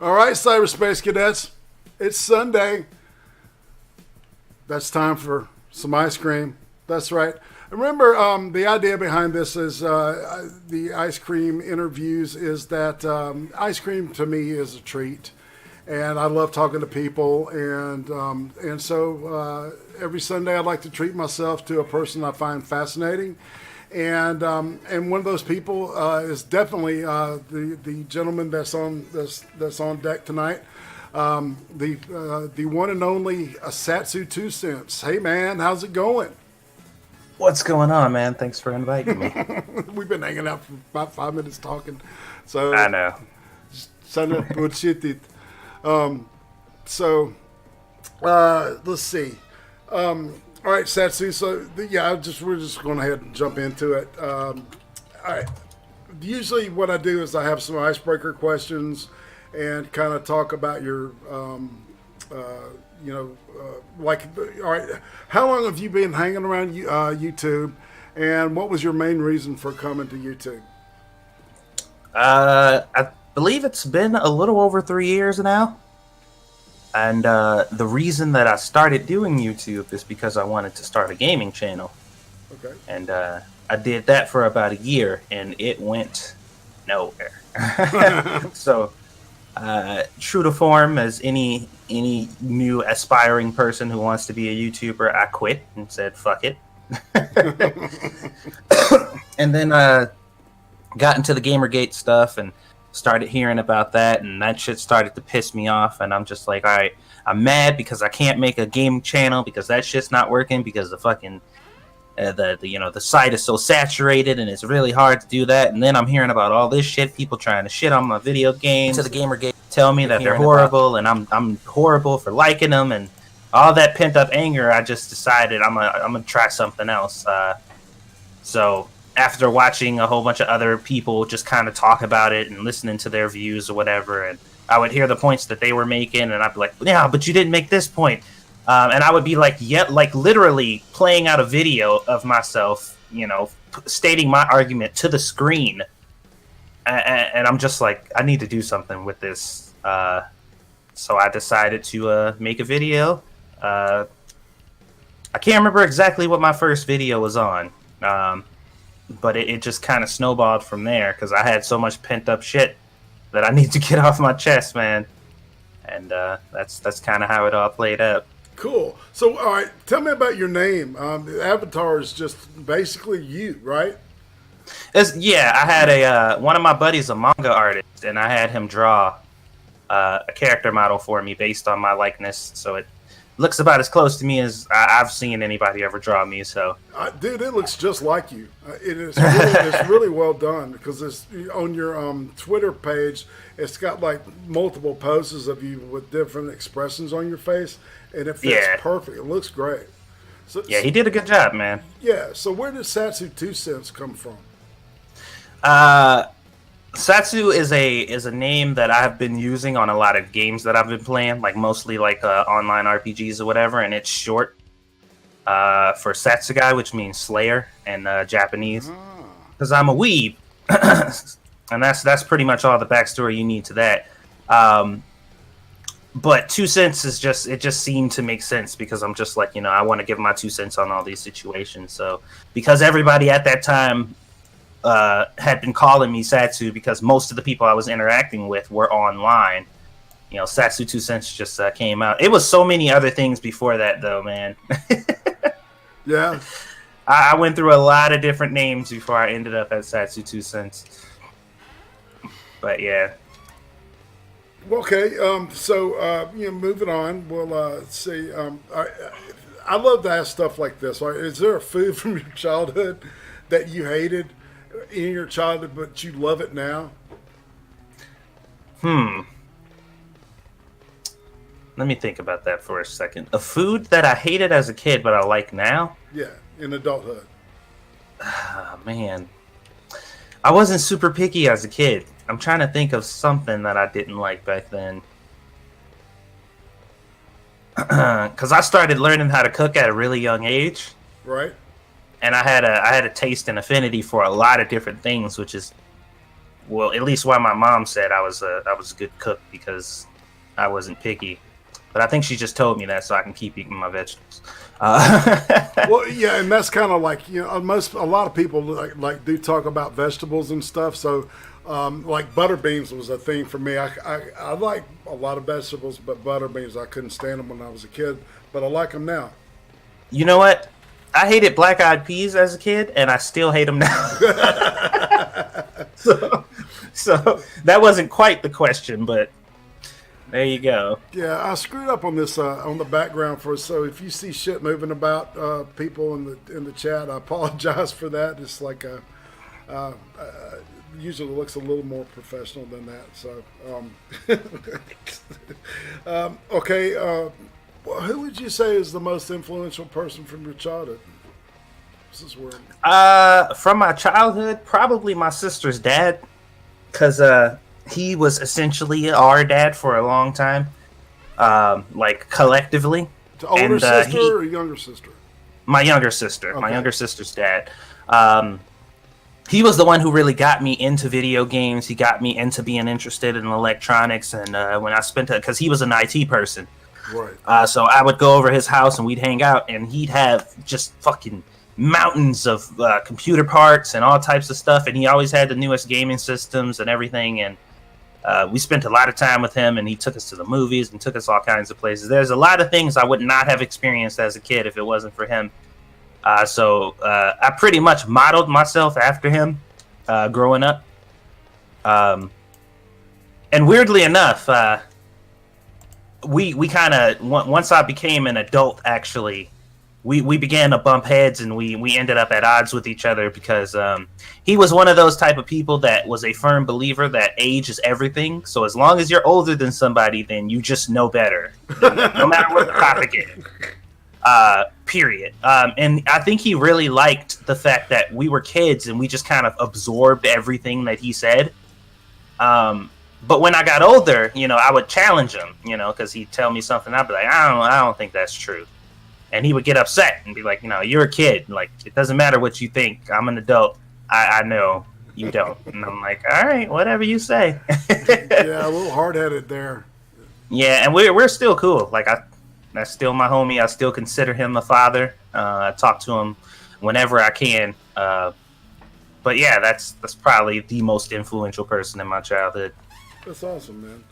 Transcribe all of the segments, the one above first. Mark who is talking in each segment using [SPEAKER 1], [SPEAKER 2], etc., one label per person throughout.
[SPEAKER 1] All right, cyberspace cadets, it's Sunday. That's time for some ice cream. That's right. Remember, the idea behind this is the ice cream interviews is that ice cream to me is a treat, and I love talking to people, and so every Sunday I'd like to treat myself to a person I find fascinating. And one of those people is definitely the gentleman that's on deck tonight, the one and only Satsu 2Cents. Hey man, how's it going?
[SPEAKER 2] What's going on, man? Thanks for inviting me.
[SPEAKER 1] We've been hanging out for about 5 minutes talking, so
[SPEAKER 2] I know.
[SPEAKER 1] Bullshit. Let's see. All right, Satsu. So yeah, we're just going ahead and jump into it. All right. Usually, what I do is I have some icebreaker questions and kind of talk about your, like, all right. How long have you been hanging around YouTube, and what was your main reason for coming to YouTube?
[SPEAKER 2] I believe it's been a little over 3 years now. And the reason that I started doing YouTube is because I wanted to start a gaming channel.
[SPEAKER 1] Okay.
[SPEAKER 2] And I did that for about a year, and it went nowhere. So, true to form, as any new aspiring person who wants to be a YouTuber, I quit and said, fuck it. And then got into the Gamergate stuff and started hearing about that, and that shit started to piss me off, and I'm just like, all right, I'm mad because I can't make a game channel because that shit's not working because the fucking the site is so saturated and it's really hard to do that. And then I'm hearing about all this shit, people trying to shit on my video games, to the Gamergate, tell me that they're horrible, and I'm horrible for liking them, and all that pent up anger. I just decided I'm gonna try something else. So after watching a whole bunch of other people just kind of talk about it and listening to their views or whatever, and I would hear the points that they were making, and I'd be like, yeah, but you didn't make this point. And I would be like, yeah, like literally playing out a video of myself, stating my argument to the screen. And I'm just like, I need to do something with this. So I decided to make a video. I can't remember exactly what my first video was on. But it just kind of snowballed from there because I had so much pent up shit that I need to get off my chest, man. And that's kind of how it all played out.
[SPEAKER 1] Cool. So, all right, tell me about your name. The avatar is just basically you, right?
[SPEAKER 2] Yeah, I had one of my buddies, a manga artist, and I had him draw a character model for me based on my likeness. So it looks about as close to me as I've seen anybody ever draw me. So,
[SPEAKER 1] dude, it looks just like you. It's really well done because it's on your Twitter page. It's got like multiple poses of you with different expressions on your face, and it fits perfect. It looks great. So,
[SPEAKER 2] yeah, he did a good job, man.
[SPEAKER 1] Yeah. So where did Satsu 2Cents come from?
[SPEAKER 2] Satsu is a name that I've been using on a lot of games that I've been playing, like mostly like online RPGs or whatever, and it's short for Satsugai, which means Slayer in Japanese, because I'm a weeb, and that's pretty much all the backstory you need to that. But 2 cents is just seemed to make sense because I'm just like, I want to give my 2 cents on all these situations. So because everybody at that time had been calling me Satsu because most of the people I was interacting with were online. Satsu 2 cents just came out. It was so many other things before that, though, man.
[SPEAKER 1] Yeah.
[SPEAKER 2] I went through a lot of different names before I ended up at Satsu 2 cents. But, yeah.
[SPEAKER 1] Okay, so moving on. Well, let's see. I love to ask stuff like this. Is there a food from your childhood that you hated in your childhood, but you love it now?
[SPEAKER 2] Let me think about that for a second. A food that I hated as a kid, but I like now?
[SPEAKER 1] Yeah, in adulthood.
[SPEAKER 2] Oh, man. I wasn't super picky as a kid. I'm trying to think of something that I didn't like back then. Because I started learning how to cook at a really young age.
[SPEAKER 1] Right.
[SPEAKER 2] And I had a taste and affinity for a lot of different things, which is well, at least why my mom said I was a good cook, because I wasn't picky. But I think she just told me that so I can keep eating my vegetables.
[SPEAKER 1] Well, yeah, and that's kind of like, you know, a lot of people like do talk about vegetables and stuff. So, like butter beans was a thing for me. I like a lot of vegetables, but butter beans I couldn't stand them when I was a kid, but I like them now.
[SPEAKER 2] You know what? I hated black-eyed peas as a kid, and I still hate them now. so that wasn't quite the question, but there you go.
[SPEAKER 1] Yeah, I screwed up on this on the background for us. So if you see shit moving about, people in the chat, I apologize for that. It's like usually looks a little more professional than that. So okay. Who would you say is the most influential person from your childhood? This is weird.
[SPEAKER 2] From my childhood, probably my sister's dad, because he was essentially our dad for a long time, like collectively.
[SPEAKER 1] The older sister or younger sister?
[SPEAKER 2] My younger sister.
[SPEAKER 1] Okay.
[SPEAKER 2] My younger sister's dad. He was the one who really got me into video games. He got me into being interested in electronics, and when I spent it, because he was an IT person.
[SPEAKER 1] Right.
[SPEAKER 2] So I would go over his house and we'd hang out, and he'd have just fucking mountains of computer parts and all types of stuff, and he always had the newest gaming systems and everything, and we spent a lot of time with him, and he took us to the movies and took us all kinds of places. There's a lot of things I would not have experienced as a kid if it wasn't for him. So I pretty much modeled myself after him growing up. And weirdly enough, we kind of, once I became an adult, actually, we began to bump heads, and we ended up at odds with each other, because he was one of those type of people that was a firm believer that age is everything. So as long as you're older than somebody, then you just know better, no matter what the topic is. Period. And I think he really liked the fact that we were kids and we just kind of absorbed everything that he said. But when I got older, you know, I would challenge him, you know, because he'd tell me something. I'd be like, I don't think that's true. And he would get upset and be like, you know, you're a kid. Like, it doesn't matter what you think. I'm an adult. I know you don't. And I'm like, all right, whatever you say.
[SPEAKER 1] Yeah, a little hard-headed there.
[SPEAKER 2] Yeah, and we're still cool. Like, that's still my homie. I still consider him a father. I talk to him whenever I can. But yeah, that's probably the most influential person in my childhood.
[SPEAKER 1] That's awesome,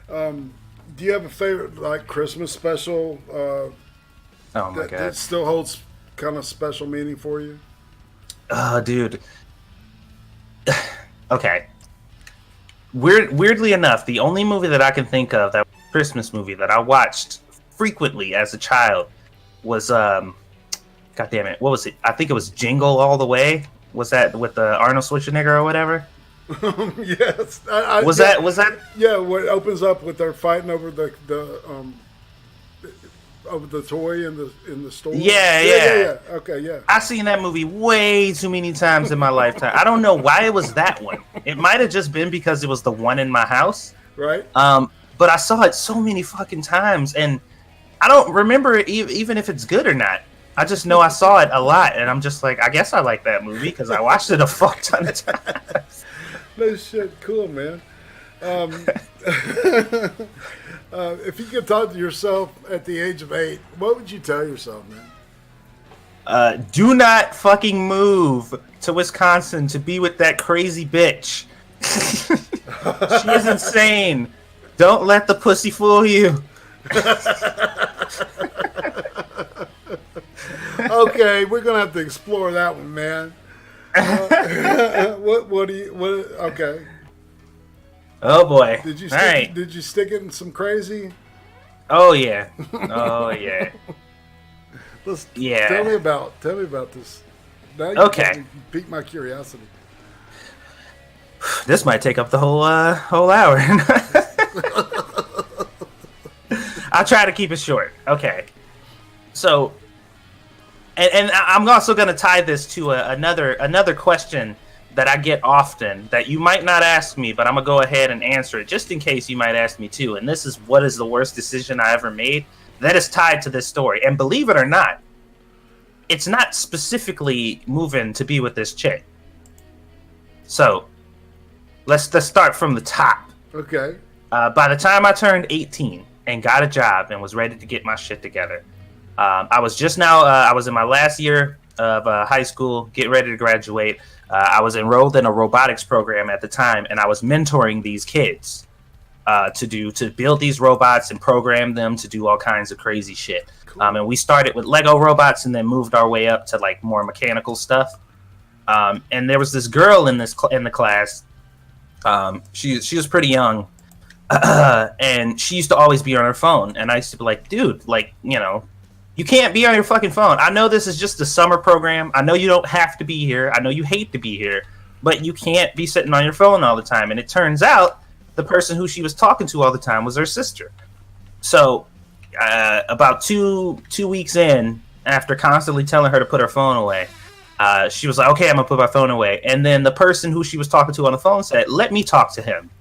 [SPEAKER 1] man. Do you have a favorite, like, Christmas special
[SPEAKER 2] Oh my God.
[SPEAKER 1] that still holds kind of special meaning for you?
[SPEAKER 2] Oh, dude. Okay. Weirdly enough, the only movie that I can think of, that Christmas movie that I watched frequently as a child, was God damn it, what was it? I think it was Jingle All the Way. Was that with the Arnold Schwarzenegger or whatever?
[SPEAKER 1] Yes.
[SPEAKER 2] Was that?
[SPEAKER 1] Yeah, where it opens up with they're fighting over the over the toy in the store.
[SPEAKER 2] Yeah.
[SPEAKER 1] Okay, yeah.
[SPEAKER 2] I've seen that movie way too many times in my lifetime. I don't know why it was that one. It might have just been because it was the one in my house.
[SPEAKER 1] Right.
[SPEAKER 2] But I saw it so many fucking times, and I don't remember even if it's good or not. I just know I saw it a lot, and I'm just like, I guess I like that movie because I watched it a fuck ton of times.
[SPEAKER 1] No shit. Cool, man. If you could talk to yourself at the age of 8, what would you tell yourself, man?
[SPEAKER 2] Do not fucking move to Wisconsin to be with that crazy bitch. She is insane. Don't let the pussy fool you.
[SPEAKER 1] Okay, we're gonna have to explore that one, man. Okay.
[SPEAKER 2] Oh boy.
[SPEAKER 1] Did you
[SPEAKER 2] All right.
[SPEAKER 1] Did you stick it in some crazy?
[SPEAKER 2] Oh yeah. Oh yeah.
[SPEAKER 1] Tell me about this. Now you piqued my curiosity.
[SPEAKER 2] This might take up the whole hour. I'll try to keep it short. Okay. So, and I'm also going to tie this to another question that I get often that you might not ask me, but I'm going to go ahead and answer it just in case you might ask me too. And this is, what is the worst decision I ever made? That is tied to this story. And believe it or not, it's not specifically moving to be with this chick. So, let's start from the top.
[SPEAKER 1] Okay.
[SPEAKER 2] By the time I turned 18 and got a job and was ready to get my shit together, I was just now. I was in my last year of high school, getting ready to graduate. I was enrolled in a robotics program at the time, and I was mentoring these kids to build these robots and program them to do all kinds of crazy shit. Cool. And we started with Lego robots and then moved our way up to like more mechanical stuff. And there was this girl in the class. She was pretty young, and she used to always be on her phone. And I used to be like, dude, like, you know, you can't be on your fucking phone. I know this is just a summer program. I know you don't have to be here. I know you hate to be here, but you can't be sitting on your phone all the time. And it turns out the person who she was talking to all the time was her sister. So about two weeks in, after constantly telling her to put her phone away, she was like, okay, I'm gonna put my phone away. And then the person who she was talking to on the phone said, let me talk to him.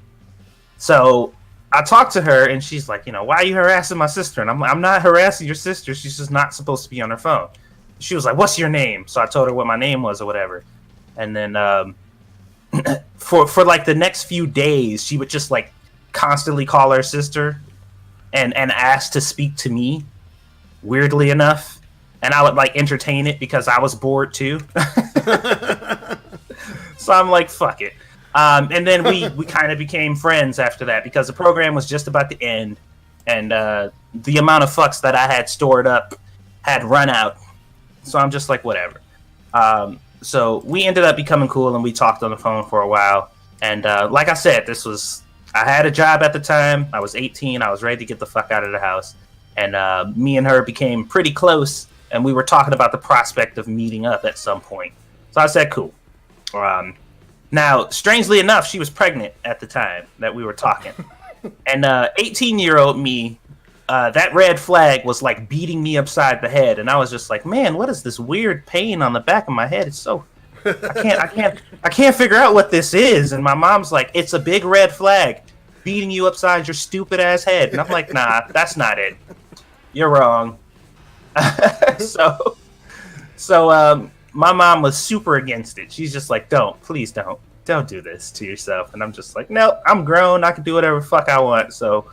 [SPEAKER 2] So I talked to her, and she's like, you know, why are you harassing my sister? And I'm like, I'm not harassing your sister. She's just not supposed to be on her phone. She was like, what's your name? So I told her what my name was or whatever. And then for like the next few days, she would just like constantly call her sister and ask to speak to me, weirdly enough. And I would like entertain it because I was bored too. So I'm like, fuck it. And then we kind of became friends after that because the program was just about to end, and the amount of fucks that I had stored up had run out. So I'm just like, whatever. So we ended up becoming cool, and we talked on the phone for a while. And like I said, I had a job at the time. I was 18. I was ready to get the fuck out of the house. And me and her became pretty close, and we were talking about the prospect of meeting up at some point. So I said, cool. Now, strangely enough, she was pregnant at the time that we were talking. And 18-year-old me, that red flag was like beating me upside the head. And I was just like, man, what is this weird pain on the back of my head? It's so, I can't figure out what this is. And my mom's like, it's a big red flag beating you upside your stupid ass head. And I'm like, nah, that's not it. You're wrong. So my mom was super against it. She's just like, please don't do this to yourself. And I'm just like, no, I'm grown. I can do whatever the fuck I want. So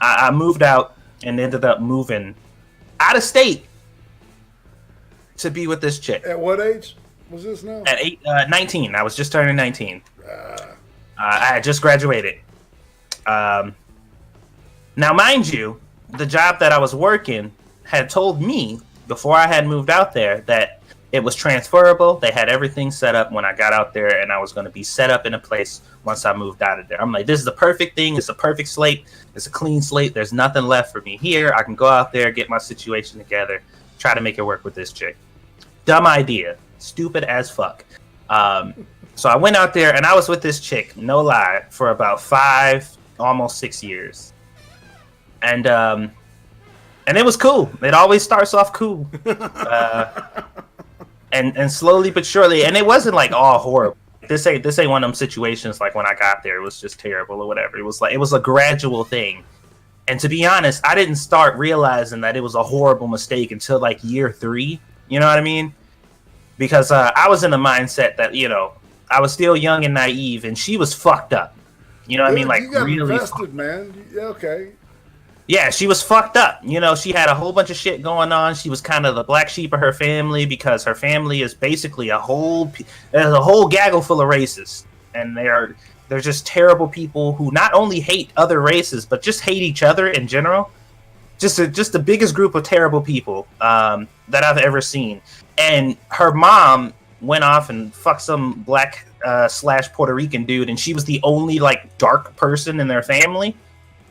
[SPEAKER 2] I moved out and ended up moving out of state to be with this chick.
[SPEAKER 1] At what age was this now?
[SPEAKER 2] At 19. I was just turning 19. I had just graduated. Now, mind you, the job that I was working had told me before I had moved out there that it was transferable. They had everything set up when I got out there, and I was going to be set up in a place once I moved out of there. I'm like, this is the perfect thing. It's a perfect slate. It's a clean slate. There's nothing left for me here. I can go out there, get my situation together, try to make it work with this chick. Dumb idea. Stupid as fuck. So I went out there, and I was with this chick, no lie, for about 5, almost 6 years. And it was cool. It always starts off cool. And slowly but surely, and it wasn't like all horrible. This ain't one of them situations like when I got there, it was just terrible or whatever. It was a gradual thing. And to be honest, I didn't start realizing that it was a horrible mistake until like year 3. You know what I mean? Because I was in the mindset that, you know, I was still young and naive, and she was fucked up. You know what I mean? Like,
[SPEAKER 1] you got
[SPEAKER 2] really
[SPEAKER 1] invested, man. Yeah, okay.
[SPEAKER 2] Yeah, she was fucked up. You know, she had a whole bunch of shit going on. She was kind of the black sheep of her family because her family is basically there's a whole gaggle full of racists, and they're just terrible people who not only hate other races but just hate each other in general. Just the biggest group of terrible people that I've ever seen. And her mom went off and fucked some black / Puerto Rican dude, and she was the only like dark person in their family.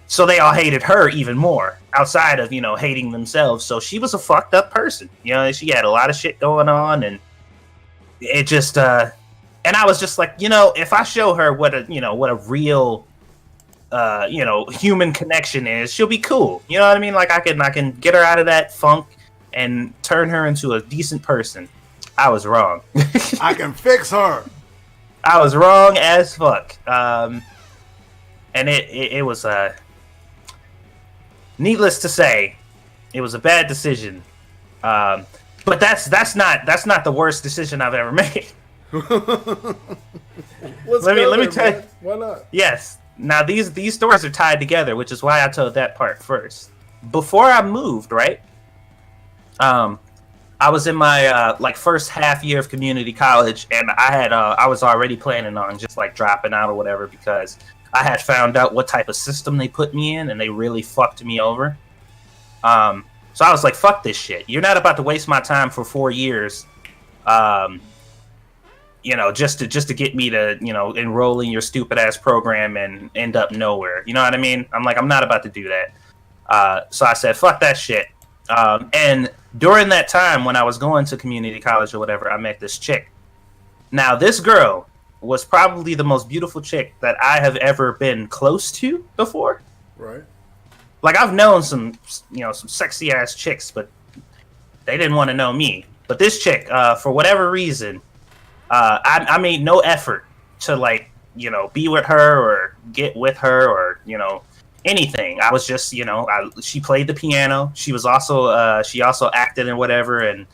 [SPEAKER 2] So they all hated her even more, outside of, you know, hating themselves. So she was a fucked up person. You know, she had a lot of shit going on, and it just and I was just like, you know, if I show her what a real human connection is, she'll be cool. You know what I mean? Like I can get her out of that funk and turn her into a decent person. I was wrong.
[SPEAKER 1] I can fix her.
[SPEAKER 2] I was wrong as fuck. And it was needless to say, it was a bad decision. But that's not the worst decision I've ever made. Let me tell you.
[SPEAKER 1] Why not?
[SPEAKER 2] Yes. Now these stories are tied together, which is why I told that part first. Before I moved, right? I was in my first half year of community college, and I was already planning on just like dropping out or whatever because I had found out what type of system they put me in, and they really fucked me over. So I was like, fuck this shit. You're not about to waste my time for 4 years, just to get me to, enroll in your stupid ass program and end up nowhere. You know what I mean? I'm not about to do that. So I said, fuck that shit. And during that time when I was going to community college or whatever, I met this chick. Now, this girl was probably the most beautiful chick that I have ever been close to before.
[SPEAKER 1] Right.
[SPEAKER 2] Like, I've known some sexy ass chicks, but they didn't want to know me. But this chick, for whatever reason, I made no effort to be with her or get with her or, anything. I was just, she played the piano. She was also, she also acted and whatever. And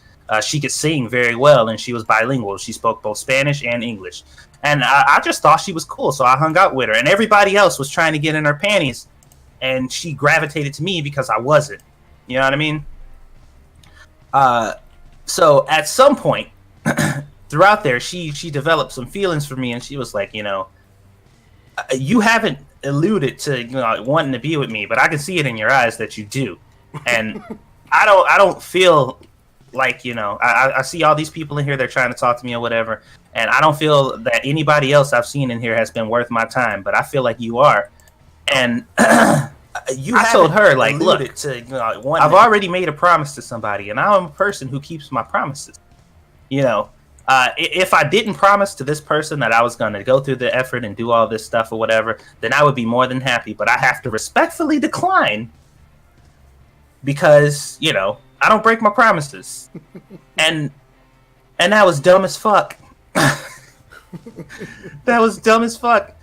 [SPEAKER 2] she could sing very well. And she was bilingual. She spoke both Spanish and English. And I just thought she was cool. So I hung out with her. And everybody else was trying to get in her panties. And she gravitated to me because I wasn't. You know what I mean? So at some point throughout there, she developed some feelings for me. And she was like, you haven't alluded to wanting to be with me, but I can see it in your eyes that you do. And I don't feel like, I see all these people in here, they're trying to talk to me or whatever, and I don't feel that anybody else I've seen in here has been worth my time, but I feel like you are. And I told her, like, look, I've already made a promise to somebody, and I'm a person who keeps my promises. If I didn't promise to this person that I was going to go through the effort and do all this stuff or whatever, then I would be more than happy. But I have to respectfully decline because, I don't break my promises. and that was dumb as fuck. That was dumb as fuck.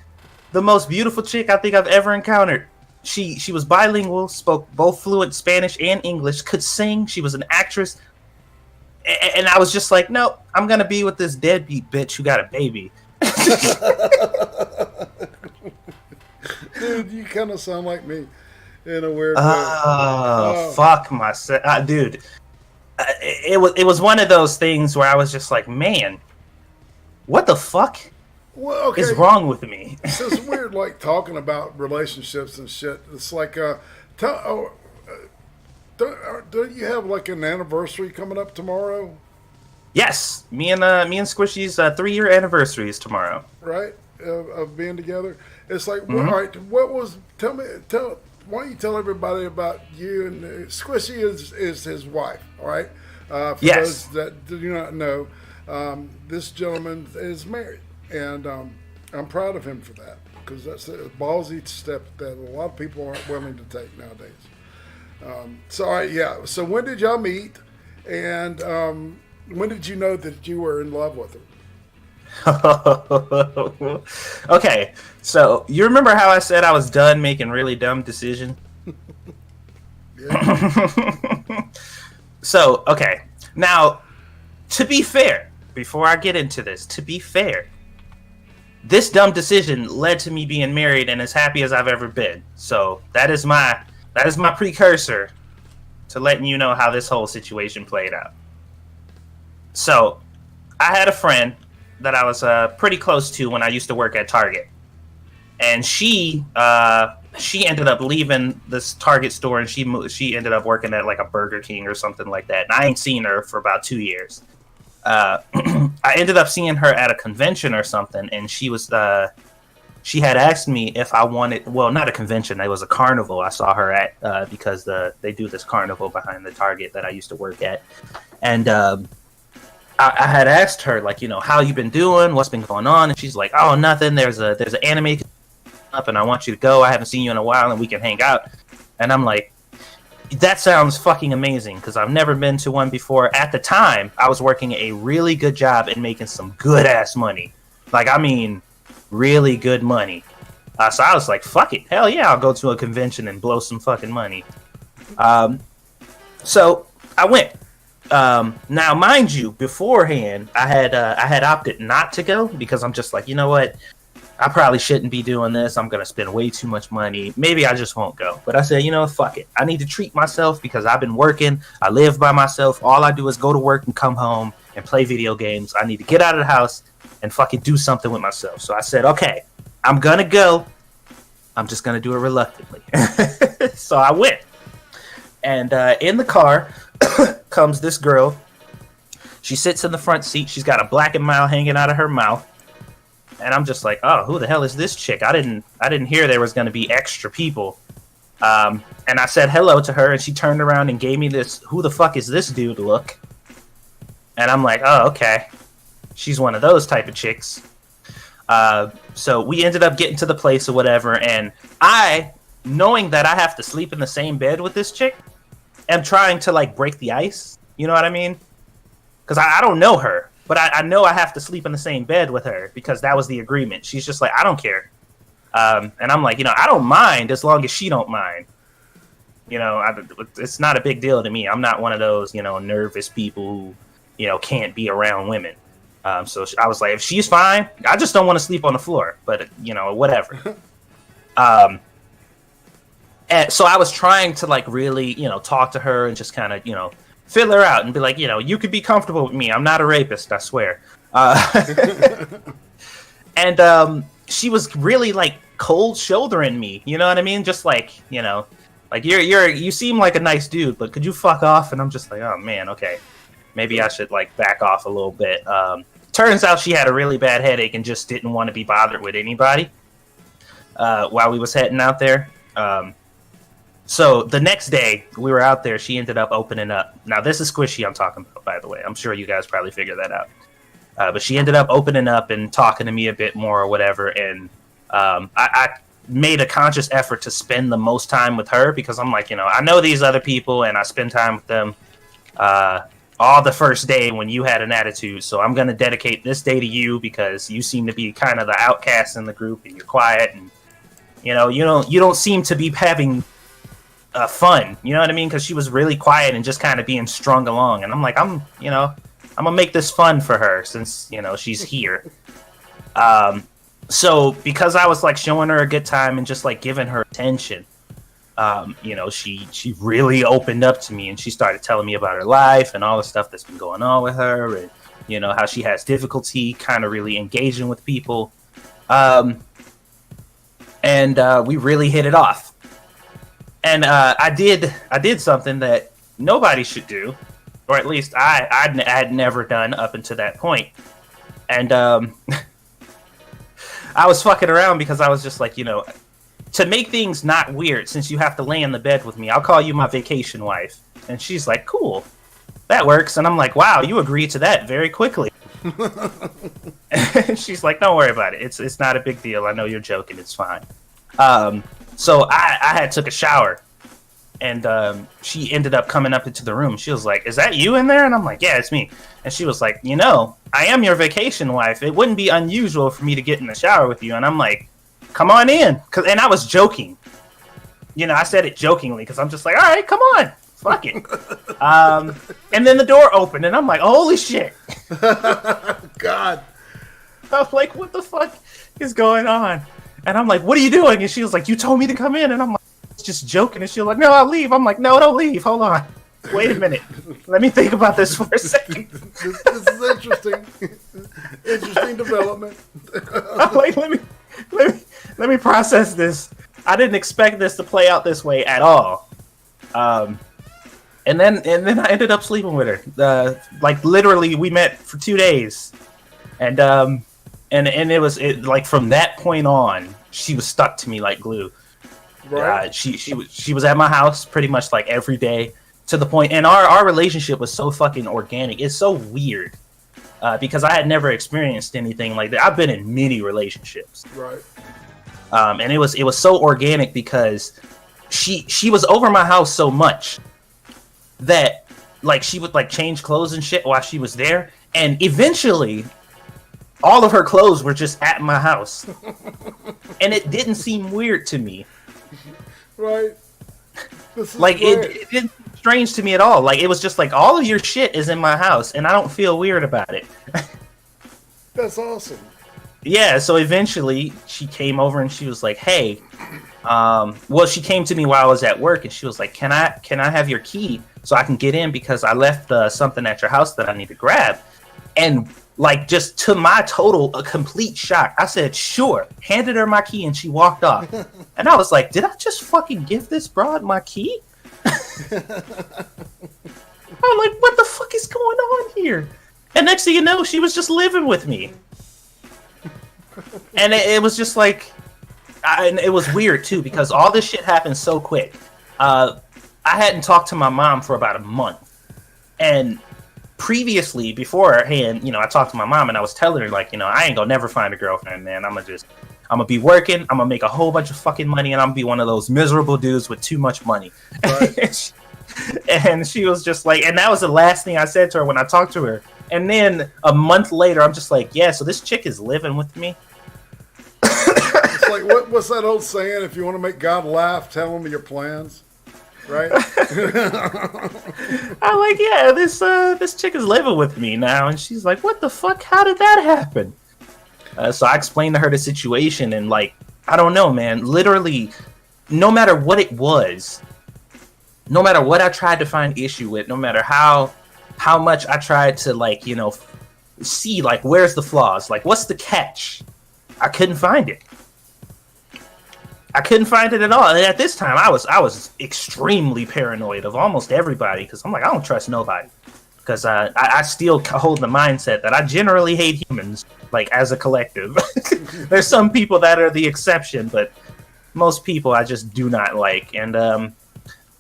[SPEAKER 2] The most beautiful chick I think I've ever encountered. She was bilingual, spoke both fluent Spanish and English, could sing. She was an actress. And I was just like, no, I'm going to be with this deadbeat bitch who got a baby.
[SPEAKER 1] Dude, you kind of sound like me in a weird way.
[SPEAKER 2] Oh, fuck myself. Dude, it was one of those things where I was just like, man, what the fuck is wrong with me?
[SPEAKER 1] It's weird, like, talking about relationships and shit. It's like, don't you have like an anniversary coming up tomorrow?
[SPEAKER 2] Yes, me and Squishy's 3-year anniversary is tomorrow.
[SPEAKER 1] Right, of being together. It's like,
[SPEAKER 2] Mm-hmm.
[SPEAKER 1] all right, why don't you tell everybody about you and Squishy is his wife, all right? For
[SPEAKER 2] yes.
[SPEAKER 1] those that do not know, this gentleman is married, and I'm proud of him for that because that's a ballsy step that a lot of people aren't willing to take nowadays. So, all right, yeah. So when did y'all meet, and when did you know that you were in love with her?
[SPEAKER 2] Okay, so you remember how I said I was done making really dumb decisions?
[SPEAKER 1] Yeah.
[SPEAKER 2] So, okay. Now, to be fair, before I get into this, to be fair, this dumb decision led to me being married and as happy as I've ever been. So that is my precursor to letting you know how this whole situation played out. So, I had a friend that I was pretty close to when I used to work at Target. And she ended up leaving this Target store and she ended up working at like a Burger King or something like that. And I ain't seen her for about 2 years. I ended up seeing her at a convention or something, and she had asked me if I wanted, well, not a convention, it was a carnival I saw her at, because they do this carnival behind the Target that I used to work at. And I had asked her, like, how you been doing? What's been going on? And she's like, oh, nothing. There's an anime up, and I want you to go. I haven't seen you in a while, and we can hang out. And I'm like, that sounds fucking amazing, because I've never been to one before. At the time, I was working a really good job and making some good-ass money. Like, I mean, really good money. So I was like, fuck it. Hell yeah, I'll go to a convention and blow some fucking money. So I went. Now, mind you, beforehand, I had opted not to go because I'm just like, you know what? I probably shouldn't be doing this. I'm gonna spend way too much money. Maybe I just won't go. But I said, you know, fuck it. I need to treat myself because I've been working. I live by myself. All I do is go to work and come home and play video games. I need to get out of the house and fucking do something with myself. So I said, okay, I'm gonna go. I'm just gonna do it reluctantly. So I went, and in the car comes this girl. She sits in the front seat. She's got a Black and Mild hanging out of her mouth, and I'm just like, oh, who the hell is this chick? I didn't hear there was going to be extra people. And I said hello to her, and she turned around and gave me this "who the fuck is this dude" look. And I'm like, oh, okay, she's one of those type of chicks. So we ended up getting to the place or whatever, and I, knowing that I have to sleep in the same bed with this chick, am trying to like break the ice. You know what I mean? Because I don't know her, but I know I have to sleep in the same bed with her because that was the agreement. She's just like, I don't care. And I'm like, you know, I don't mind as long as she don't mind. You know, it's not a big deal to me. I'm not one of those, you know, nervous people who, you know, can't be around women. So I was like, if she's fine, I just don't want to sleep on the floor. But, you know, whatever. And so I was trying to like really, you know, talk to her and just kind of, you know, fill her out and be like, you know, you could be comfortable with me. I'm not a rapist, I swear. And she was really like cold shouldering me. You know what I mean? Just like, you know, like you seem like a nice dude, but could you fuck off? And I'm just like, oh man, okay, maybe I should like back off a little bit. Turns out she had a really bad headache and just didn't want to be bothered with anybody while we was heading out there. So the next day we were out there, she ended up opening up. Now this is Squishy I'm talking about, by the way. I'm sure you guys probably figured that out. But she ended up opening up and talking to me a bit more or whatever. And I made a conscious effort to spend the most time with her because I'm like, you know, I know these other people and I spend time with them all the first day when you had an attitude. So I'm going to dedicate this day to you because you seem to be kind of the outcast in the group and you're quiet and, you know, you don't seem to be having fun, you know what I mean? Because she was really quiet and just kind of being strung along, and I'm like, I'm gonna make this fun for her since, you know, she's here. So because I was like showing her a good time and just like giving her attention, you know, she really opened up to me and she started telling me about her life and all the stuff that's been going on with her, and you know how she has difficulty kind of really engaging with people, and we really hit it off. And I did something that nobody should do, or at least I had never done up until that point. And I was fucking around because I was just like, you know, to make things not weird, since you have to lay in the bed with me, I'll call you my vacation wife. And she's like, cool, that works. And I'm like, wow, you agreed to that very quickly. And she's like, don't worry about it. It's not a big deal. I know you're joking. It's fine. So I had took a shower, and she ended up coming up into the room. She was like, is that you in there? And I'm like, yeah, it's me. And she was like, you know, I am your vacation wife. It wouldn't be unusual for me to get in the shower with you. And I'm like, come on in. And I was joking. You know, I said it jokingly because I'm just like, all right, come on. Fuck it. And then the door opened, and I'm like, holy shit.
[SPEAKER 1] God.
[SPEAKER 2] I'm like, what the fuck is going on? And I'm like, what are you doing? And she was like, you told me to come in. And I'm like, just joking. And she was like, no, I'll leave. I'm like, no, don't leave. Hold on. Wait a minute. Let me think about this for a second.
[SPEAKER 1] This is interesting. Interesting development.
[SPEAKER 2] I'm like, let me process this. I didn't expect this to play out this way at all. And then I ended up sleeping with her. Like literally, we met for 2 days, and it was like from that point on, she was stuck to me like glue. Right. She was at my house pretty much like every day, to the point, and our relationship was so fucking organic. It's so weird because I had never experienced anything like that. I've been in many relationships,
[SPEAKER 1] right?
[SPEAKER 2] And it was so organic because she was over my house so much that like she would like change clothes and shit while she was there, and eventually all of her clothes were just at my house. And it didn't seem weird to me.
[SPEAKER 1] Right. This is
[SPEAKER 2] like
[SPEAKER 1] great.
[SPEAKER 2] strange to me at all. Like, it was just like, all of your shit is in my house, and I don't feel weird about it.
[SPEAKER 1] That's awesome.
[SPEAKER 2] Yeah, so eventually she came over and she was like, hey, well, she came to me while I was at work, and she was like, can I have your key so I can get in, because I left something at your house that I need to grab. And like, just to my a complete shock, I said, sure, handed her my key, and she walked off. And I was like, did I just fucking give this broad my key? I'm like, what the fuck is going on here? And next thing you know, she was just living with me. And it was just like, and it was weird too, because all this shit happened so quick. I hadn't talked to my mom for about a month. And previously, beforehand, I talked to my mom and I was telling her, like, I ain't gonna never find a girlfriend, man. I'm gonna be working, I'm gonna make a whole bunch of fucking money, and I'm gonna be one of those miserable dudes with too much money. Right. And she was just like, and that was the last thing I said to her when I talked to her. And then a month later, I'm just like, yeah, so this chick is living with me.
[SPEAKER 1] It's like, what's that old saying? If you want to make God laugh, tell him your plans. Right?
[SPEAKER 2] I'm like, yeah, this chick is living with me now. And she's like, what the fuck? How did that happen? So I explained to her the situation, and like, I don't know, man. Literally, no matter what it was, no matter what I tried to find issue with, no matter how much I tried to, like, see, like, where's the flaws? Like, what's the catch? I couldn't find it. I couldn't find it at all. And at this time, I was extremely paranoid of almost everybody, because I'm like, I don't trust nobody. Because I still hold the mindset that I generally hate humans, like, as a collective. There's some people that are the exception, but most people I just do not like. And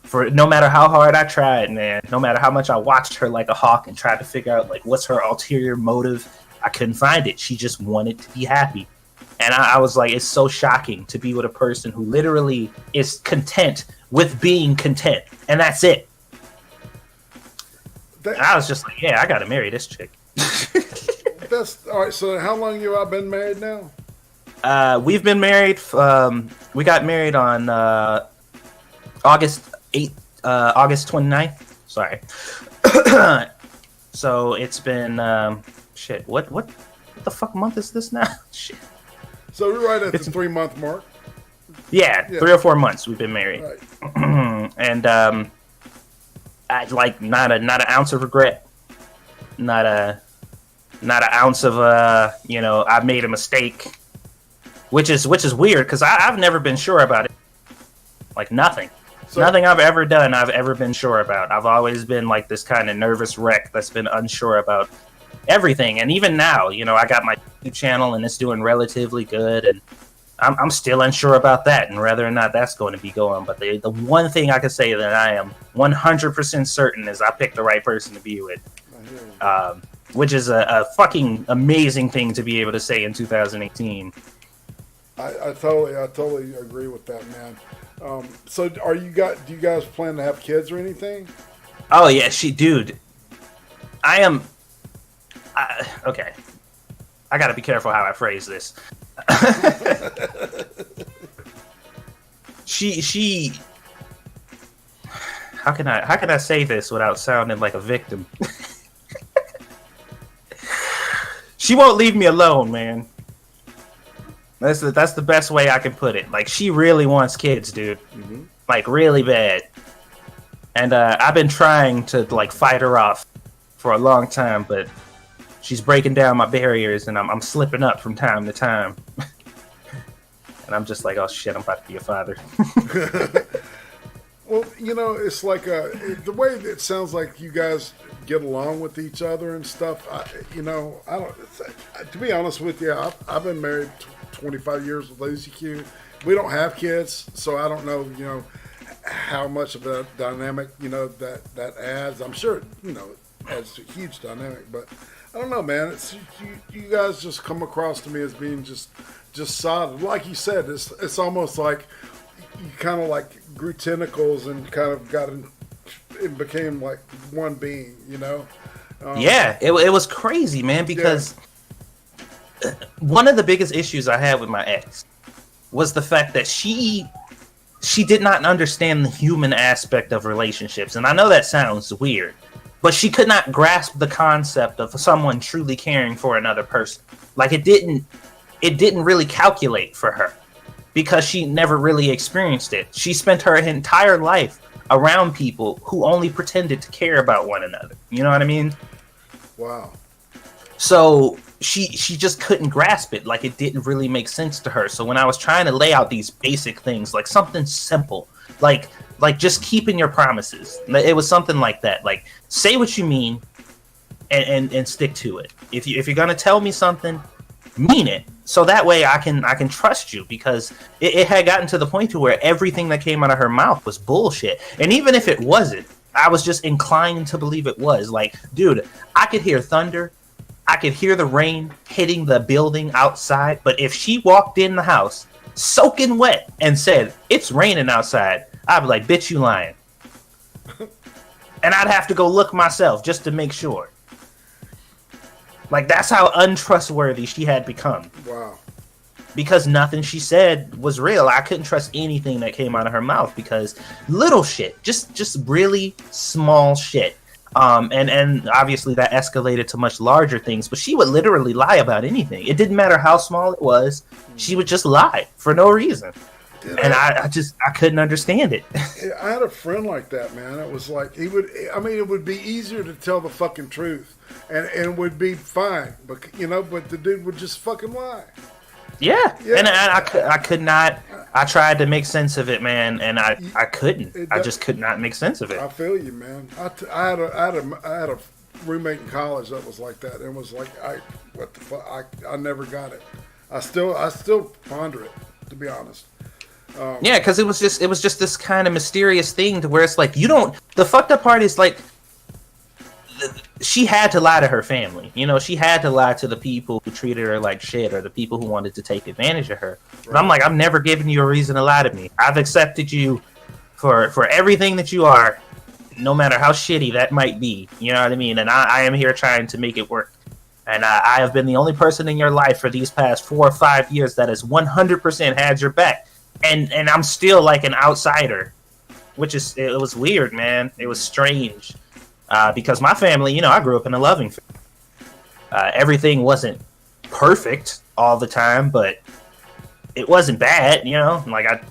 [SPEAKER 2] for no matter how hard I tried, man, no matter how much I watched her like a hawk and tried to figure out, like, what's her ulterior motive, I couldn't find it. She just wanted to be happy. And I was like, it's so shocking to be with a person who literally is content with being content. And that's it. And I was just like, yeah, I got to marry this chick.
[SPEAKER 1] That's all right. So how long you all been married now?
[SPEAKER 2] We've been married. We got married on August 8th, August 29th. Sorry. So it's been, shit, what the fuck month is this now? Shit.
[SPEAKER 1] So we're right at the 3-month mark.
[SPEAKER 2] Yeah, 3 or 4 months we've been married. Right. And I like not an ounce of regret. Not an ounce of I made a mistake. Which is weird, because I've never been sure about it. Like, nothing. So, nothing I've ever done I've ever been sure about. I've always been like this kind of nervous wreck that's been unsure about everything. And even now, I got my YouTube channel and it's doing relatively good, and I'm still unsure about that and whether or not that's going to be going. But the one thing I can say that I am 100% certain is I picked the right person to be with, which is a fucking amazing thing to be able to say in 2018.
[SPEAKER 1] I totally agree with that, man. So do you guys plan to have kids or anything?
[SPEAKER 2] Oh yeah, dude. Okay. I gotta be careful how I phrase this. She how can I say this without sounding like a victim? She won't leave me alone, man. That's the best way I can put it. Like, she really wants kids, dude. Mm-hmm. Like, really bad. And I've been trying to, like, fight her off for a long time, but she's breaking down my barriers, and I'm slipping up from time to time. And I'm just like, oh shit, I'm about to be a father.
[SPEAKER 1] Well, it's like the way it sounds like you guys get along with each other and stuff. I don't. To be honest with you, I've been married 25 years with Lucy Q. We don't have kids, so I don't know, how much of a dynamic, that adds. I'm sure, it adds a huge dynamic, but I don't know, man. It's you guys just come across to me as being just solid. Like you said, it's almost like you kind of like grew tentacles and kind of it became like one being,
[SPEAKER 2] Yeah, it was crazy, man, because one of the biggest issues I had with my ex was the fact that she she did not understand the human aspect of relationships. And I know that sounds weird, but she could not grasp the concept of someone truly caring for another person. Like it didn't really calculate for her because she never really experienced it. She spent her entire life around people who only pretended to care about one another. You know what I mean?
[SPEAKER 1] Wow.
[SPEAKER 2] So she just couldn't grasp it. Like it didn't really make sense to her. So when I was trying to lay out these basic things, like something simple, like just keeping your promises, it was something like that. Like say what you mean and stick to it. If you're gonna tell me something, mean it. So that way I can trust you, because it had gotten to the point to where everything that came out of her mouth was bullshit. And even if it wasn't, I was just inclined to believe it was. Like, dude, I could hear thunder. I could hear the rain hitting the building outside. But if she walked in the house soaking wet and said, it's raining outside, I'd be like, bitch, you lying. And I'd have to go look myself just to make sure. Like, that's how untrustworthy she had become.
[SPEAKER 1] Wow. Because
[SPEAKER 2] nothing she said was real. I couldn't trust anything that came out of her mouth, because little shit, just really small shit. And obviously that escalated to much larger things, but she would literally lie about anything. It didn't matter how small it was. She would just lie for no reason. Dude, and I couldn't understand it.
[SPEAKER 1] I had a friend like that, man. It was like it would be easier to tell the fucking truth, and it would be fine, but but the dude would just fucking lie.
[SPEAKER 2] Yeah. And I could not. I tried to make sense of it, man, and I couldn't. I just could not make sense of it.
[SPEAKER 1] I feel you, man. I had a roommate in college that was like that, and was like, what the fuck? I never got it. I still ponder it, to be honest.
[SPEAKER 2] Yeah, because it was just this kind of mysterious thing to where it's like, you don't. The fucked up part is like, she had to lie to her family. She had to lie to the people who treated her like shit, or the people who wanted to take advantage of her. Right. But I'm like, I'm never giving you a reason to lie to me. I've accepted you for everything that you are, no matter how shitty that might be. You know what I mean? And I am here trying to make it work. And I have been the only person in your life for these past 4 or 5 years that has 100% had your back. And I'm still like an outsider, it was weird, man. It was strange. Because my family, I grew up in a loving family. Everything wasn't perfect all the time, but it wasn't bad, Like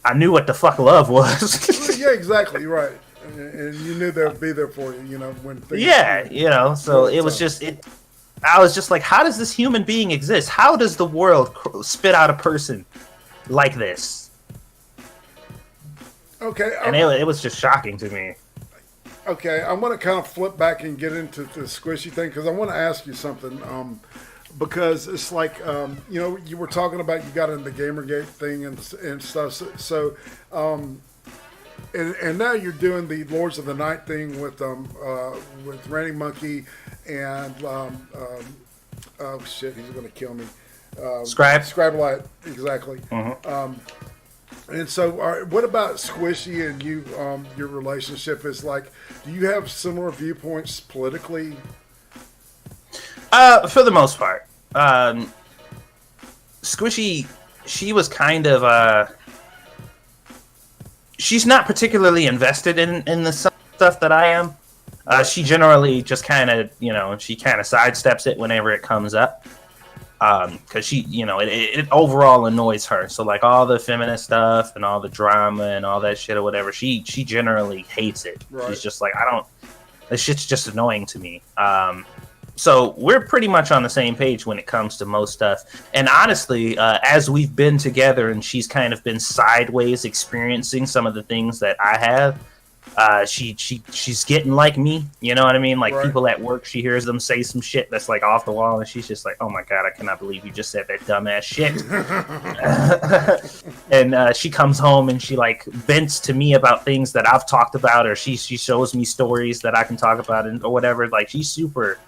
[SPEAKER 2] I knew what the fuck love was.
[SPEAKER 1] Yeah, exactly, you're right. And you knew they'd be there for you, when things.
[SPEAKER 2] Yeah, so it was just it. I was just like, how does this human being exist? How does the world spit out a person like this?
[SPEAKER 1] Okay,
[SPEAKER 2] and it was just shocking to me.
[SPEAKER 1] Okay, I'm going to kind of flip back and get into the squishy thing, because I want to ask you something. Because it's like, you were talking about you got into the Gamergate thing and stuff. So and now you're doing the Lords of the Night thing with Randy Monkey and oh shit, he's going to kill me. Scribe Light, exactly.
[SPEAKER 2] Mm-hmm.
[SPEAKER 1] And so, what about Squishy and you? Your relationship is like, do you have similar viewpoints politically?
[SPEAKER 2] For the most part, Squishy, she was kind of she's not particularly invested in the stuff that I am. She generally just kind of, she kind of sidesteps it whenever it comes up. Because she, it overall annoys her. So like all the feminist stuff and all the drama and all that shit or whatever, she generally hates it. Right. She's just like, this shit's just annoying to me. So we're pretty much on the same page when it comes to most stuff. And honestly, as we've been together and she's kind of been sideways experiencing some of the things that I have, she's getting like me, you know what I mean? Like, right. People at work, she hears them say some shit that's like off the wall, and she's just like, oh my god, I cannot believe you just said that dumbass shit. And she comes home and she like vents to me about things that I've talked about, or she shows me stories that I can talk about or whatever. Like, she's super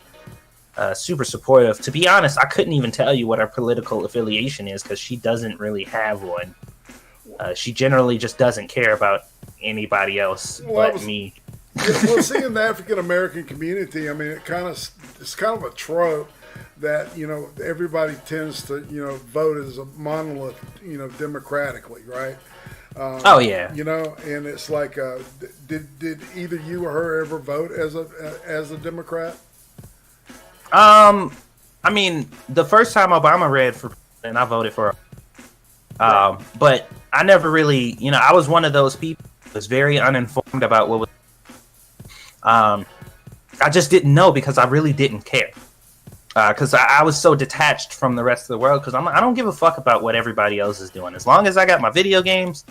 [SPEAKER 2] supportive. To be honest, I couldn't even tell you what her political affiliation is, because she doesn't really have one. She generally just doesn't care about anybody else but me.
[SPEAKER 1] Well, see, in the African American community, I mean, it's kind of a trope that everybody tends to vote as a monolith, democratically, right?
[SPEAKER 2] Oh yeah.
[SPEAKER 1] You know, and it's like, did either you or her ever vote as a Democrat?
[SPEAKER 2] I mean, the first time Obama ran for president, I voted for him. But I never really, I was one of those people who was very uninformed about what was. I just didn't know because I really didn't care. Because I was so detached from the rest of the world. Because I don't give a fuck about what everybody else is doing. As long as I got my video games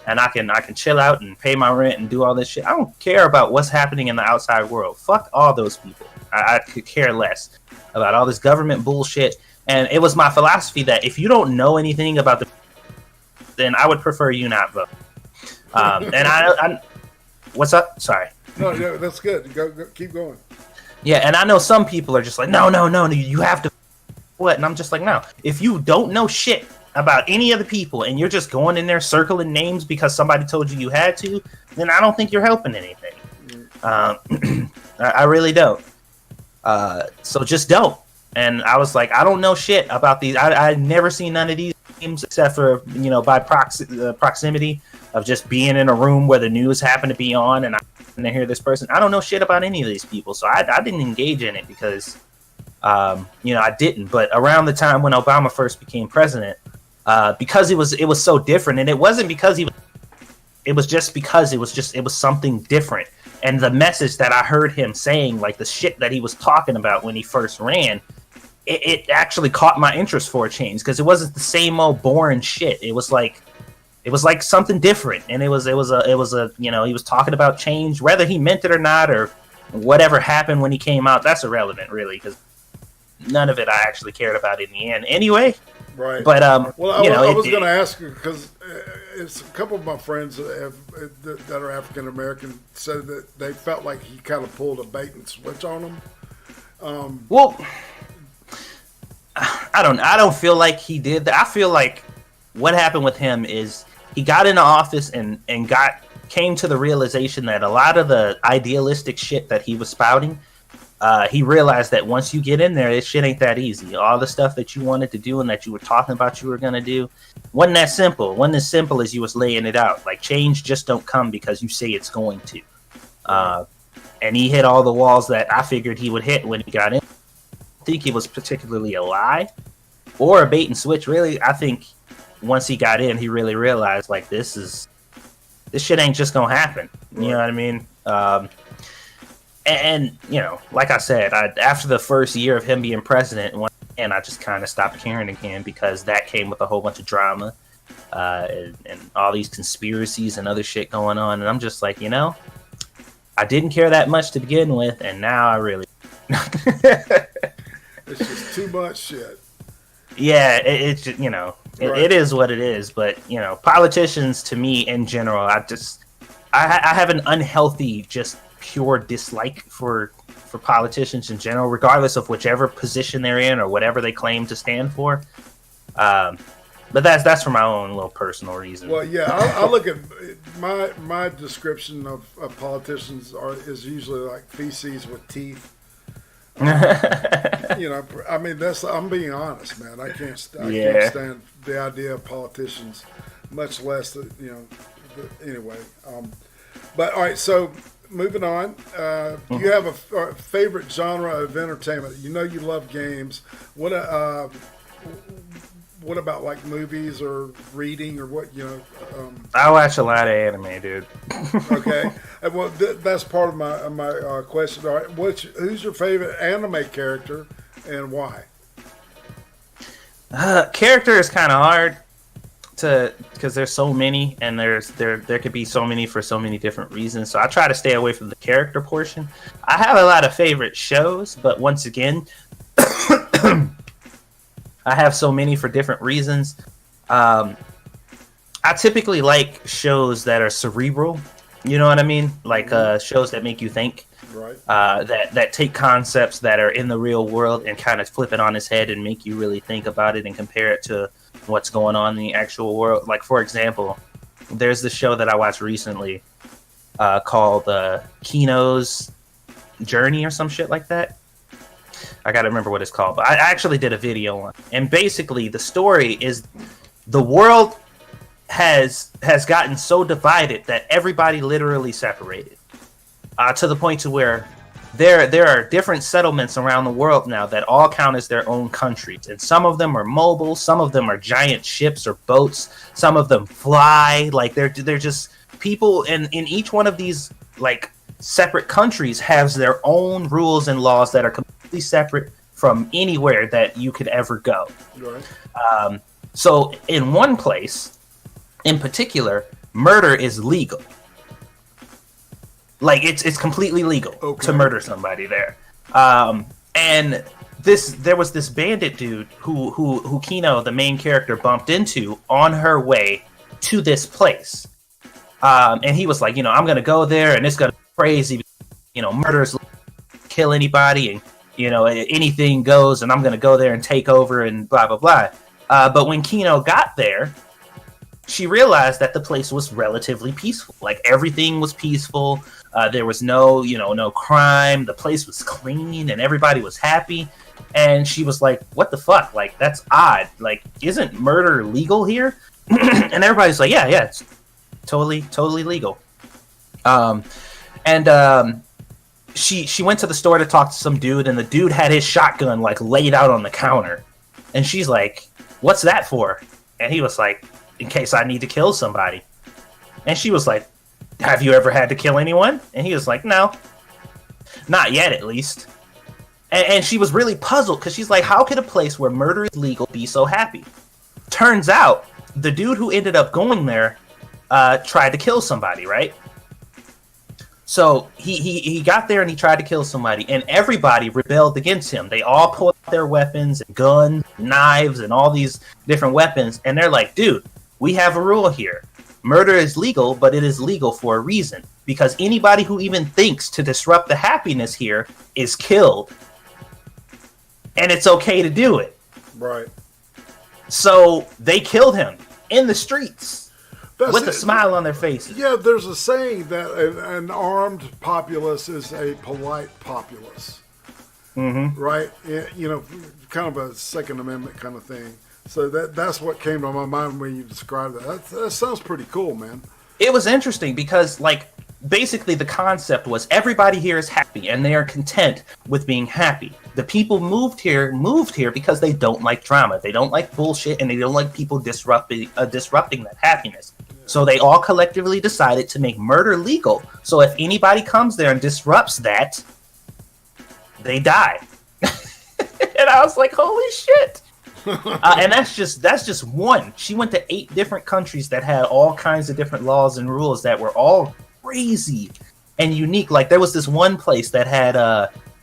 [SPEAKER 2] and I can chill out and pay my rent and do all this shit. I don't care about what's happening in the outside world. Fuck all those people. I could care less about all this government bullshit. And it was my philosophy that if you don't know anything about then I would prefer you not vote. And I what's up? Sorry.
[SPEAKER 1] No, that's good. Go, keep going.
[SPEAKER 2] Yeah, and I know some people are just like, no, you have to what? And I'm just like, no. If you don't know shit about any of the people and you're just going in there circling names because somebody told you had to, then I don't think you're helping anything. I really don't. So just don't. And I was like, I don't know shit about these. I've never seen none of these games except for, by proximity of just being in a room where the news happened to be on and I happened to hear this person. I don't know shit about any of these people. So I didn't engage in it because, I didn't. But around the time when Obama first became president, because it was so different, and it wasn't because it was just because it was something different. And the message that I heard him saying, like the shit that he was talking about when he first ran, it actually caught my interest for a change because it wasn't the same old boring shit. It was like something different, and it was a he was talking about change, whether he meant it or not, or whatever happened when he came out. That's irrelevant, really, because none of it I actually cared about in the end, anyway.
[SPEAKER 1] Right.
[SPEAKER 2] But
[SPEAKER 1] I was going to ask you because it's a couple of my friends that are African American said that they felt like he kind of pulled a bait and switch on them.
[SPEAKER 2] Well, I don't feel like he did that. I feel like what happened with him is he got into office and came to the realization that a lot of the idealistic shit that he was spouting, he realized that once you get in there, this shit ain't that easy. All the stuff that you wanted to do and that you were talking about you were going to do wasn't that simple. Wasn't as simple as you was laying it out. Like, change just don't come because you say it's going to. And he hit all the walls that I figured he would hit when he got in. I think it was particularly a lie or a bait and switch, really. I think once he got in, he really realized, like, this shit ain't just going to happen. You know what I mean? And like I said, after the first year of him being president, I just kind of stopped caring again because that came with a whole bunch of drama and all these conspiracies and other shit going on. And I'm just like, I didn't care that much to begin with, and now I really.
[SPEAKER 1] It's just too much shit.
[SPEAKER 2] Yeah, it's just, it is what it is. But politicians, to me in general, I have an unhealthy, just pure dislike for politicians in general, regardless of whichever position they're in or whatever they claim to stand for. But that's for my own little personal reason.
[SPEAKER 1] Well, yeah, I look at my description of politicians is usually like feces with teeth. I mean, I'm being honest, man. I can't stand the idea of politicians, much less anyway. But all right, so moving on. You have a favorite genre of entertainment. You love games. What about like movies or reading or what?
[SPEAKER 2] I watch a lot of anime, dude.
[SPEAKER 1] Okay, well, that's part of my question. All right, who's your favorite anime character and why?
[SPEAKER 2] Character is kind of hard because there's so many, and there could be so many for so many different reasons. So I try to stay away from the character portion. I have a lot of favorite shows, but once again. I have so many for different reasons. I typically like shows that are cerebral. You know what I mean? Like shows that make you think.
[SPEAKER 1] Right.
[SPEAKER 2] That take concepts that are in the real world and kind of flip it on its head and make you really think about it and compare it to what's going on in the actual world. Like, for example, there's this show that I watched recently called Kino's Journey or some shit like that. I gotta remember what it's called, but I actually did a video on it. And basically the story is the world has gotten so divided that everybody literally separated, to the point to where there are different settlements around the world now that all count as their own countries, and some of them are mobile, some of them are giant ships or boats, some of them fly. Like they're just people in each one of these like separate countries has their own rules and laws that are completely separate from anywhere that you could ever go.
[SPEAKER 1] Right.
[SPEAKER 2] So in one place in particular, murder is legal. Like it's completely legal to murder somebody there. And there was this bandit dude who Kino, the main character, bumped into on her way to this place. And he was like, I'm gonna go there and it's gonna be crazy. Murderers kill anybody and anything goes, and I'm gonna go there and take over and blah blah blah. But when Kino got there, she realized that the place was relatively peaceful. Like everything was peaceful. There was no crime. The place was clean and everybody was happy. And she was like, what the fuck? Like, that's odd. Like, isn't murder legal here? And everybody's like, yeah, it's totally legal. She went to the store to talk to some dude, and the dude had his shotgun like laid out on the counter. And she's like, what's that for? And he was like, in case I need to kill somebody. And she was like, have you ever had to kill anyone? And he was like, no, not yet, at least. And she was really puzzled because she's like, how could a place where murder is legal be so happy? Turns out the dude who ended up going there tried to kill somebody, right? So he got there and he tried to kill somebody, and everybody rebelled against him. They all pulled out their weapons and guns, knives, and all these different weapons. And they're like, dude, we have a rule here. Murder is legal, but it is legal for a reason. Because anybody who even thinks to disrupt the happiness here is killed. And it's okay to do it.
[SPEAKER 1] Right.
[SPEAKER 2] So they killed him in the streets with a smile on their faces.
[SPEAKER 1] Yeah, there's a saying that an armed populace is a polite populace.
[SPEAKER 2] Mm-hmm.
[SPEAKER 1] Right? Kind of a Second Amendment kind of thing. So that's what came to my mind when you described that. That sounds pretty cool, man.
[SPEAKER 2] It was interesting because, like, basically the concept was everybody here is happy and they are content with being happy. The people moved here because they don't like drama. They don't like bullshit, and they don't like people disrupting that happiness. Yeah. So they all collectively decided to make murder legal. So if anybody comes there and disrupts that, they die. And I was like, holy shit. And that's just one. She went to 8 different countries that had all kinds of different laws and rules that were all crazy and unique. Like there was this one place that had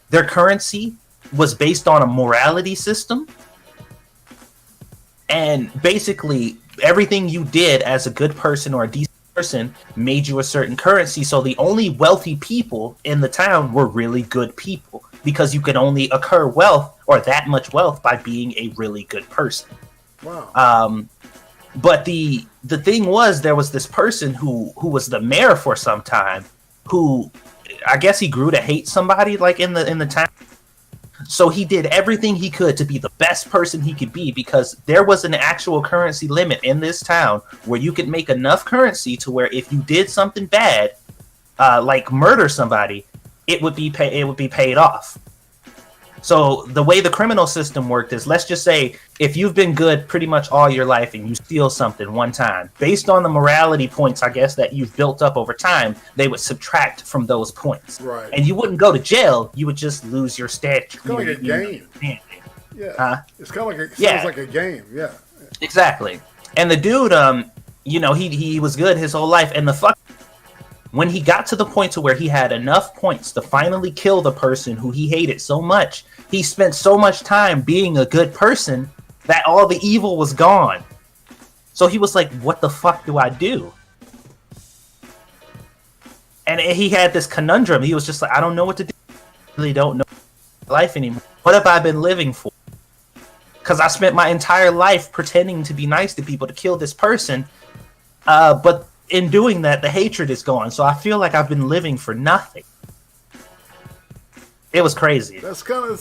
[SPEAKER 2] their currency was based on a morality system, and basically everything you did as a good person or a decent person made you a certain currency. So the only wealthy people in the town were really good people, because you could only accrue wealth or that much wealth by being a really good person.
[SPEAKER 1] Wow.
[SPEAKER 2] But the thing was, there was this person who was the mayor for some time, who I guess he grew to hate somebody like in the town. So he did everything he could to be the best person he could be, because there was an actual currency limit in this town where you could make enough currency to where if you did something bad, like murder somebody, it would be paid off. So the way the criminal system worked is, let's just say if you've been good pretty much all your life and you steal something one time, based on the morality points, I guess, that you've built up over time, they would subtract from those points.
[SPEAKER 1] Right.
[SPEAKER 2] And you wouldn't go to jail. You would just lose your stature.
[SPEAKER 1] It's kind of like a game. Yeah.
[SPEAKER 2] Huh?
[SPEAKER 1] It's kind of like sounds like a game. Yeah.
[SPEAKER 2] Exactly. And the dude, he was good his whole life. And when he got to the point to where he had enough points to finally kill the person who he hated so much, he spent so much time being a good person that all the evil was gone. So he was like, what the fuck do I do? And he had this conundrum. He was just like, I don't know what to do. I really don't know life anymore. What have I been living for? Because I spent my entire life pretending to be nice to people to kill this person. But in doing that, the hatred is gone. So I feel like I've been living for nothing. It was crazy.
[SPEAKER 1] That's kind of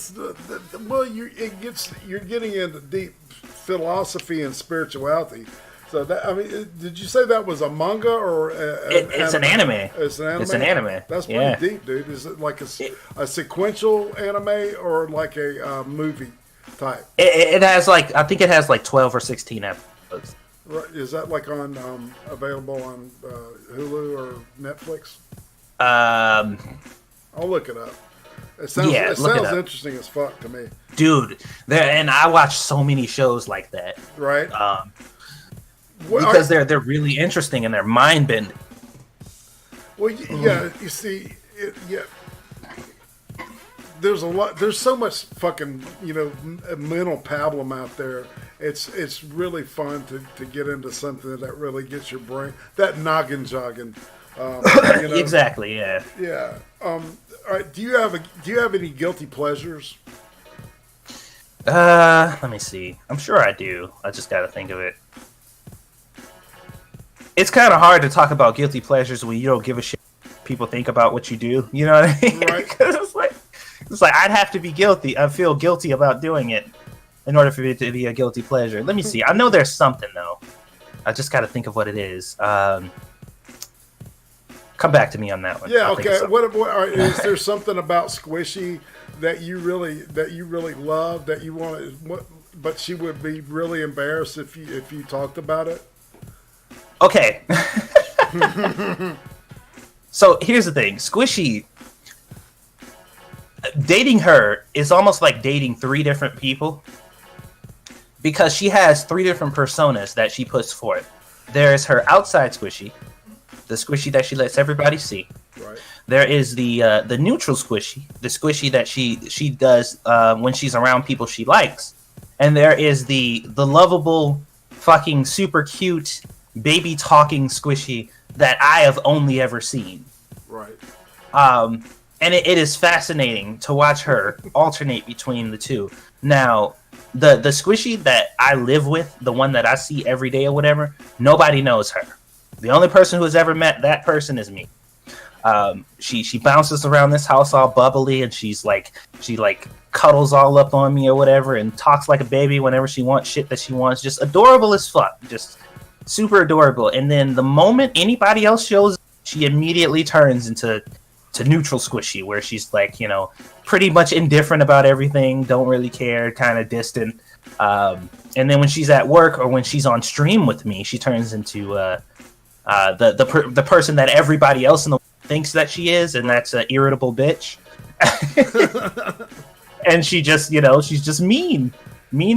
[SPEAKER 1] you're getting into deep philosophy and spirituality. So that, I mean, did you say that was a manga or
[SPEAKER 2] It's an anime.
[SPEAKER 1] It's an anime.
[SPEAKER 2] It's an anime.
[SPEAKER 1] That's pretty deep, dude. Is it like a sequential anime or like a movie type?
[SPEAKER 2] It has like, I think it has like 12 or 16 episodes.
[SPEAKER 1] Right. Is that like on available on Hulu or Netflix? I'll look it up. It sounds interesting as fuck to me,
[SPEAKER 2] dude. And I watch so many shows like that,
[SPEAKER 1] right?
[SPEAKER 2] Because they're really interesting and they're mind bending.
[SPEAKER 1] Well, yeah, you see, there's a lot. There's so much fucking mental pablum out there. It's really fun to get into something that really gets your brain that noggin jogging.
[SPEAKER 2] Exactly. Yeah.
[SPEAKER 1] Yeah. All right. Do you have any guilty pleasures?
[SPEAKER 2] Let me see. I'm sure I do. I just got to think of it. It's kind of hard to talk about guilty pleasures when you don't give a shit what people think about what you do. You know what I mean?
[SPEAKER 1] Right.
[SPEAKER 2] Because it's like I'd have to be guilty. I feel guilty about doing it in order for it to be a guilty pleasure. Let me see. I know there's something though. I just got to think of what it is. Come back to me on that one.
[SPEAKER 1] Yeah. Okay. Is there something about Squishy that you really love that you want? But she would be really embarrassed if you talked about it.
[SPEAKER 2] Okay. So here's the thing. Squishy, dating her is almost like dating 3 different people because she has 3 different personas that she puts forth. There's her outside Squishy, the Squishy that she lets everybody see.
[SPEAKER 1] Right.
[SPEAKER 2] There is the neutral Squishy, the Squishy that she does when she's around people she likes. And there is the lovable, fucking super cute, baby talking Squishy that I have only ever seen.
[SPEAKER 1] Right.
[SPEAKER 2] And it is fascinating to watch her alternate between the two. Now, the Squishy that I live with, the one that I see every day or whatever, nobody knows her. The only person who has ever met that person is me. She bounces around this house all bubbly, and she cuddles all up on me or whatever, and talks like a baby whenever she wants shit that she wants. Just adorable as fuck. Just super adorable. And then the moment anybody else shows, she immediately turns into neutral Squishy, where she's like, pretty much indifferent about everything, don't really care, kind of distant. And then when she's at work or when she's on stream with me, she turns into the person that everybody else in the world thinks that she is, and that's an irritable bitch. And she just, she's just mean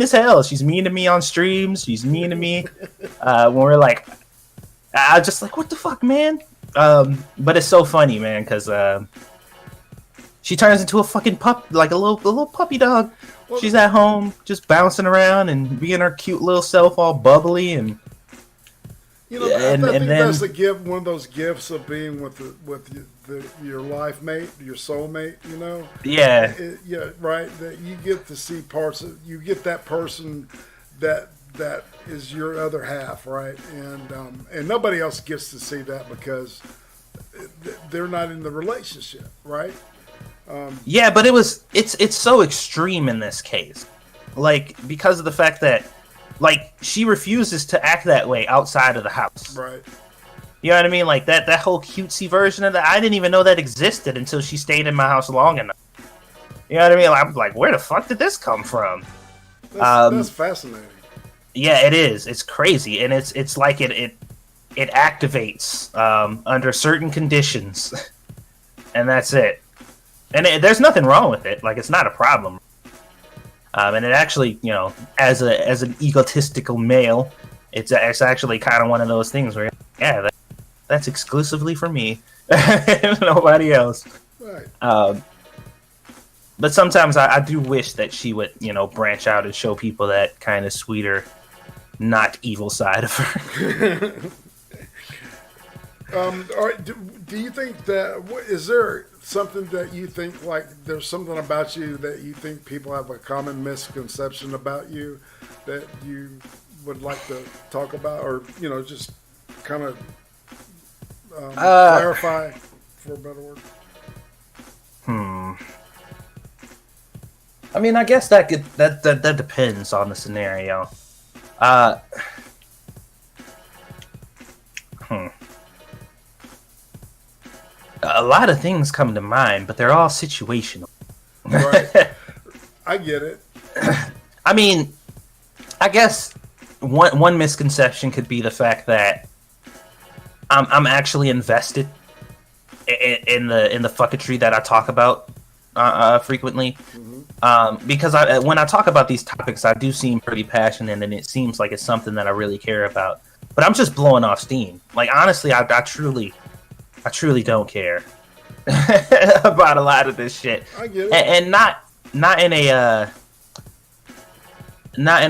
[SPEAKER 2] as hell. She's mean to me on streams. She's mean to me when we're like, I just like, what the fuck, man? But it's so funny, man, because she turns into a fucking pup, like a little puppy dog. Well, she's at home, just bouncing around and being her cute little self, all bubbly and.
[SPEAKER 1] I think that's one of those gifts of being with your life mate, your soulmate.
[SPEAKER 2] Yeah.
[SPEAKER 1] Right. That you get to see parts of you get that person that is your other half, right? And nobody else gets to see that because they're not in the relationship, right?
[SPEAKER 2] Yeah, but it's so extreme in this case, like because of the fact that. Like, she refuses to act that way outside of the house.
[SPEAKER 1] Right.
[SPEAKER 2] You know what I mean? Like, that whole cutesy version of that, I didn't even know that existed until she stayed in my house long enough. You know what I mean? I'm like, where the fuck did this come from?
[SPEAKER 1] That's fascinating.
[SPEAKER 2] Yeah, it is. It's crazy. And it's like it activates under certain conditions. And that's it. And there's nothing wrong with it. Like, it's not a problem. And it actually, as an egotistical male, it's actually kind of one of those things where, yeah, that's exclusively for me, nobody else.
[SPEAKER 1] Right.
[SPEAKER 2] But sometimes I do wish that she would, branch out and show people that kind of sweeter, not evil side of her.
[SPEAKER 1] All right. Do you think that is there something that you think like there's something about you that you think people have a common misconception about you that you would like to talk about, or just kind of clarify, for a better word?
[SPEAKER 2] I mean, I guess that depends on the scenario. A lot of things come to mind, but they're all situational.
[SPEAKER 1] Right. I get it.
[SPEAKER 2] I mean, I guess one misconception could be the fact that I'm actually invested in the fucketry that I talk about frequently. Because when I talk about these topics, I do seem pretty passionate, and it seems like it's something that I really care about. But I'm just blowing off steam. Like, honestly, I truly don't care about a lot of this shit.
[SPEAKER 1] I get it.
[SPEAKER 2] And not in a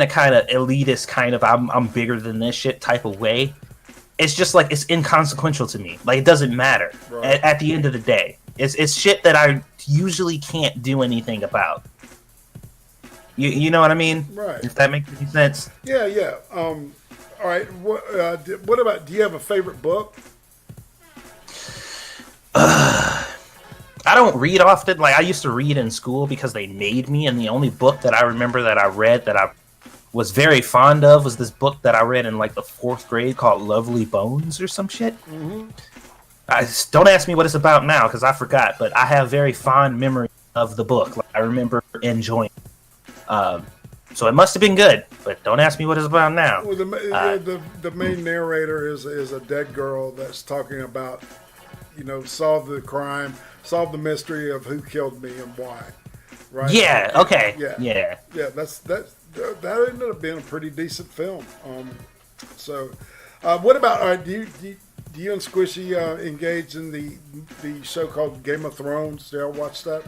[SPEAKER 2] kind of elitist kind of I'm bigger than this shit type of way. It's just like it's inconsequential to me. Like, it doesn't matter.
[SPEAKER 1] Right.
[SPEAKER 2] At the end of the day, it's shit that I usually can't do anything about. You know what I mean?
[SPEAKER 1] Right.
[SPEAKER 2] If that makes any sense.
[SPEAKER 1] Yeah. All right. What about? Do you have a favorite book?
[SPEAKER 2] I don't read often. Like, I used to read in school because they made me, and the only book that I remember that I read that I was very fond of was this book that I read in like the 4th grade called Lovely Bones or some shit. Don't ask me what it's about now because I forgot, but I have very fond memory of the book. Like, I remember enjoying it. So it must have been good, but don't ask me what it's about now.
[SPEAKER 1] Well, the main narrator is a dead girl that's talking about, solve the crime, solve the mystery of who killed me and why. Right?
[SPEAKER 2] Yeah. Okay.
[SPEAKER 1] Yeah.
[SPEAKER 2] Yeah.
[SPEAKER 1] That ended up being a pretty decent film. What about? Do you and Squishy engage in the show called Game of Thrones? Did y'all watch that?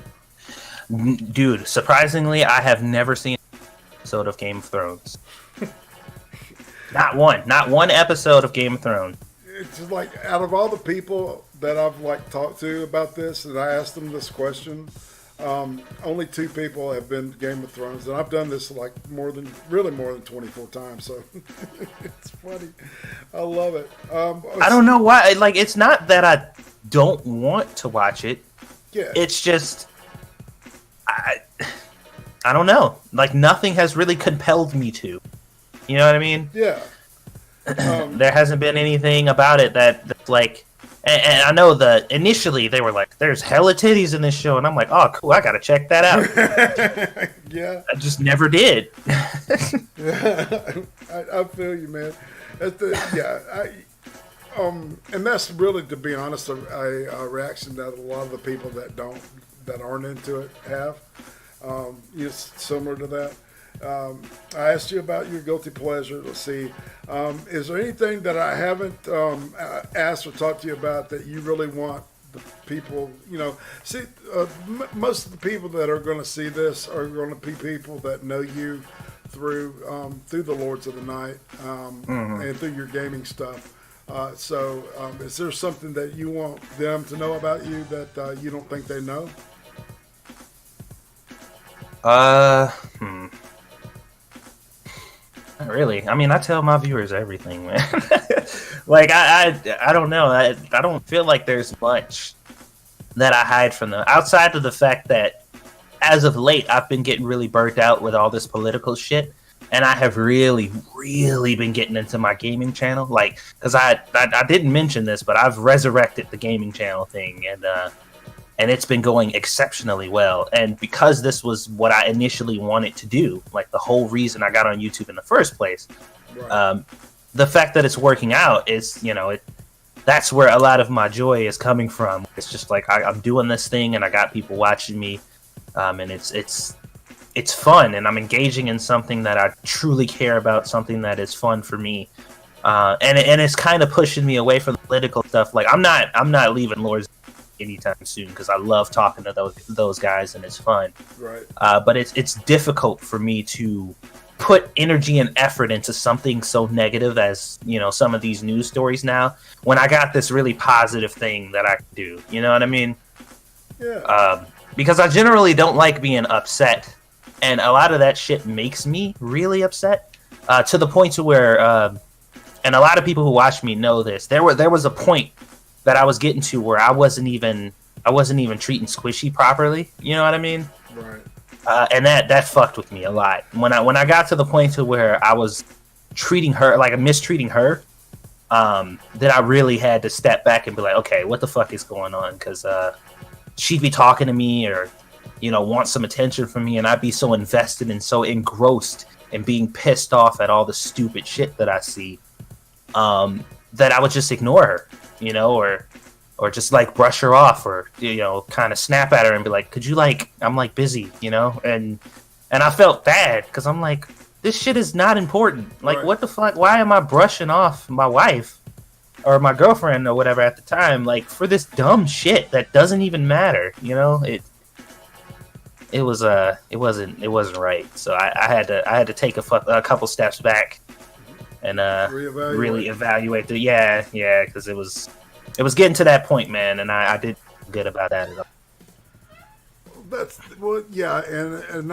[SPEAKER 2] Dude, surprisingly, I have never seen an episode of Game of Thrones. Not one episode of Game of Thrones.
[SPEAKER 1] It's just like, out of all the people that I've talked to about this, and I asked them this question, only 2 people have been Game of Thrones, and I've done this more than 24 times. So it's funny. I love it.
[SPEAKER 2] I don't know why. Like, it's not that I don't want to watch it.
[SPEAKER 1] Yeah.
[SPEAKER 2] It's just I don't know. Like, nothing has really compelled me to. You know what I mean?
[SPEAKER 1] Yeah.
[SPEAKER 2] There hasn't been anything about it that's like. And I know that initially they were like, "There's hella titties in this show," and I'm like, "Oh, cool! I gotta check that out."
[SPEAKER 1] Yeah.
[SPEAKER 2] I just never did.
[SPEAKER 1] I feel you, man. And that's really, to be honest, a reaction that a lot of the people that aren't into it have. It's similar to that. I asked you about your guilty pleasure. Let's see. Is there anything that I haven't asked or talked to you about that you really want the people, see, most of the people that are going to see this are going to be people that know you through the Lords of the Night and through your gaming stuff. So is there something that you want them to know about you that you don't think they know?
[SPEAKER 2] Not really. I mean, I tell my viewers everything, man. Like, I don't know. I don't feel like there's much that I hide from them, outside of the fact that as of late, I've been getting really burnt out with all this political shit, and I have really, really been getting into my gaming channel. Like, because I didn't mention this, but I've resurrected the gaming channel thing, and it's been going exceptionally well. And because this was what I initially wanted to do, like the whole reason I got on YouTube in the first place,
[SPEAKER 1] Right.
[SPEAKER 2] The fact that it's working out is, that's where a lot of my joy is coming from. It's just like I'm doing this thing and I got people watching me, and it's fun, and I'm engaging in something that I truly care about, something that is fun for me. And it's kind of pushing me away from the political stuff. Like, I'm not leaving Lords anytime soon because I love talking to those guys and it's fun.
[SPEAKER 1] Right.
[SPEAKER 2] But it's difficult for me to put energy and effort into something so negative as some of these news stories now, when I got this really positive thing that I can do. You know what I mean?
[SPEAKER 1] Yeah.
[SPEAKER 2] Because I generally don't like being upset, and a lot of that shit makes me really upset, to the point to where and a lot of people who watch me know this. There was a point that I was getting to where I wasn't even treating Squishy properly. You know what I mean?
[SPEAKER 1] Right.
[SPEAKER 2] And that fucked with me a lot. When I got to the point to where I was treating her like mistreating her, that I really had to step back and be like, okay, what the fuck is going on? Because she'd be talking to me or, want some attention from me, and I'd be so invested and so engrossed in being pissed off at all the stupid shit that I see, that I would just ignore her, or just like brush her off, or kind of snap at her and be like, could you I'm like busy, and I felt bad because I'm like, this shit is not important. Like, right. What the fuck? Why am I brushing off my wife or my girlfriend or whatever at the time, like, for this dumb shit that doesn't even matter? It wasn't right. So I had to take a couple steps back and really evaluate because it was getting to that point, man, and I didn't feel good about that at all.
[SPEAKER 1] And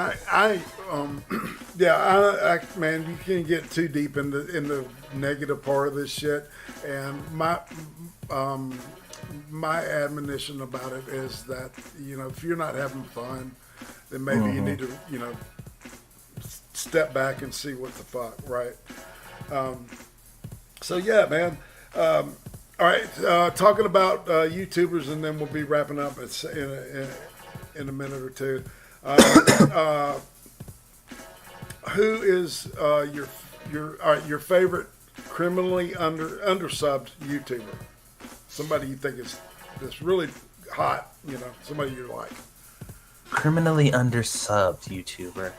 [SPEAKER 1] man, you can't get too deep in the negative part of this shit. And my admonition about it is that if you're not having fun, then maybe you need to step back and see what the fuck, right? So yeah, man. All right, talking about YouTubers, and then we'll be wrapping up in a minute or two. Who is your favorite criminally undersubbed YouTuber? Somebody you think that's really hot, somebody you like.
[SPEAKER 2] Criminally undersubbed YouTuber.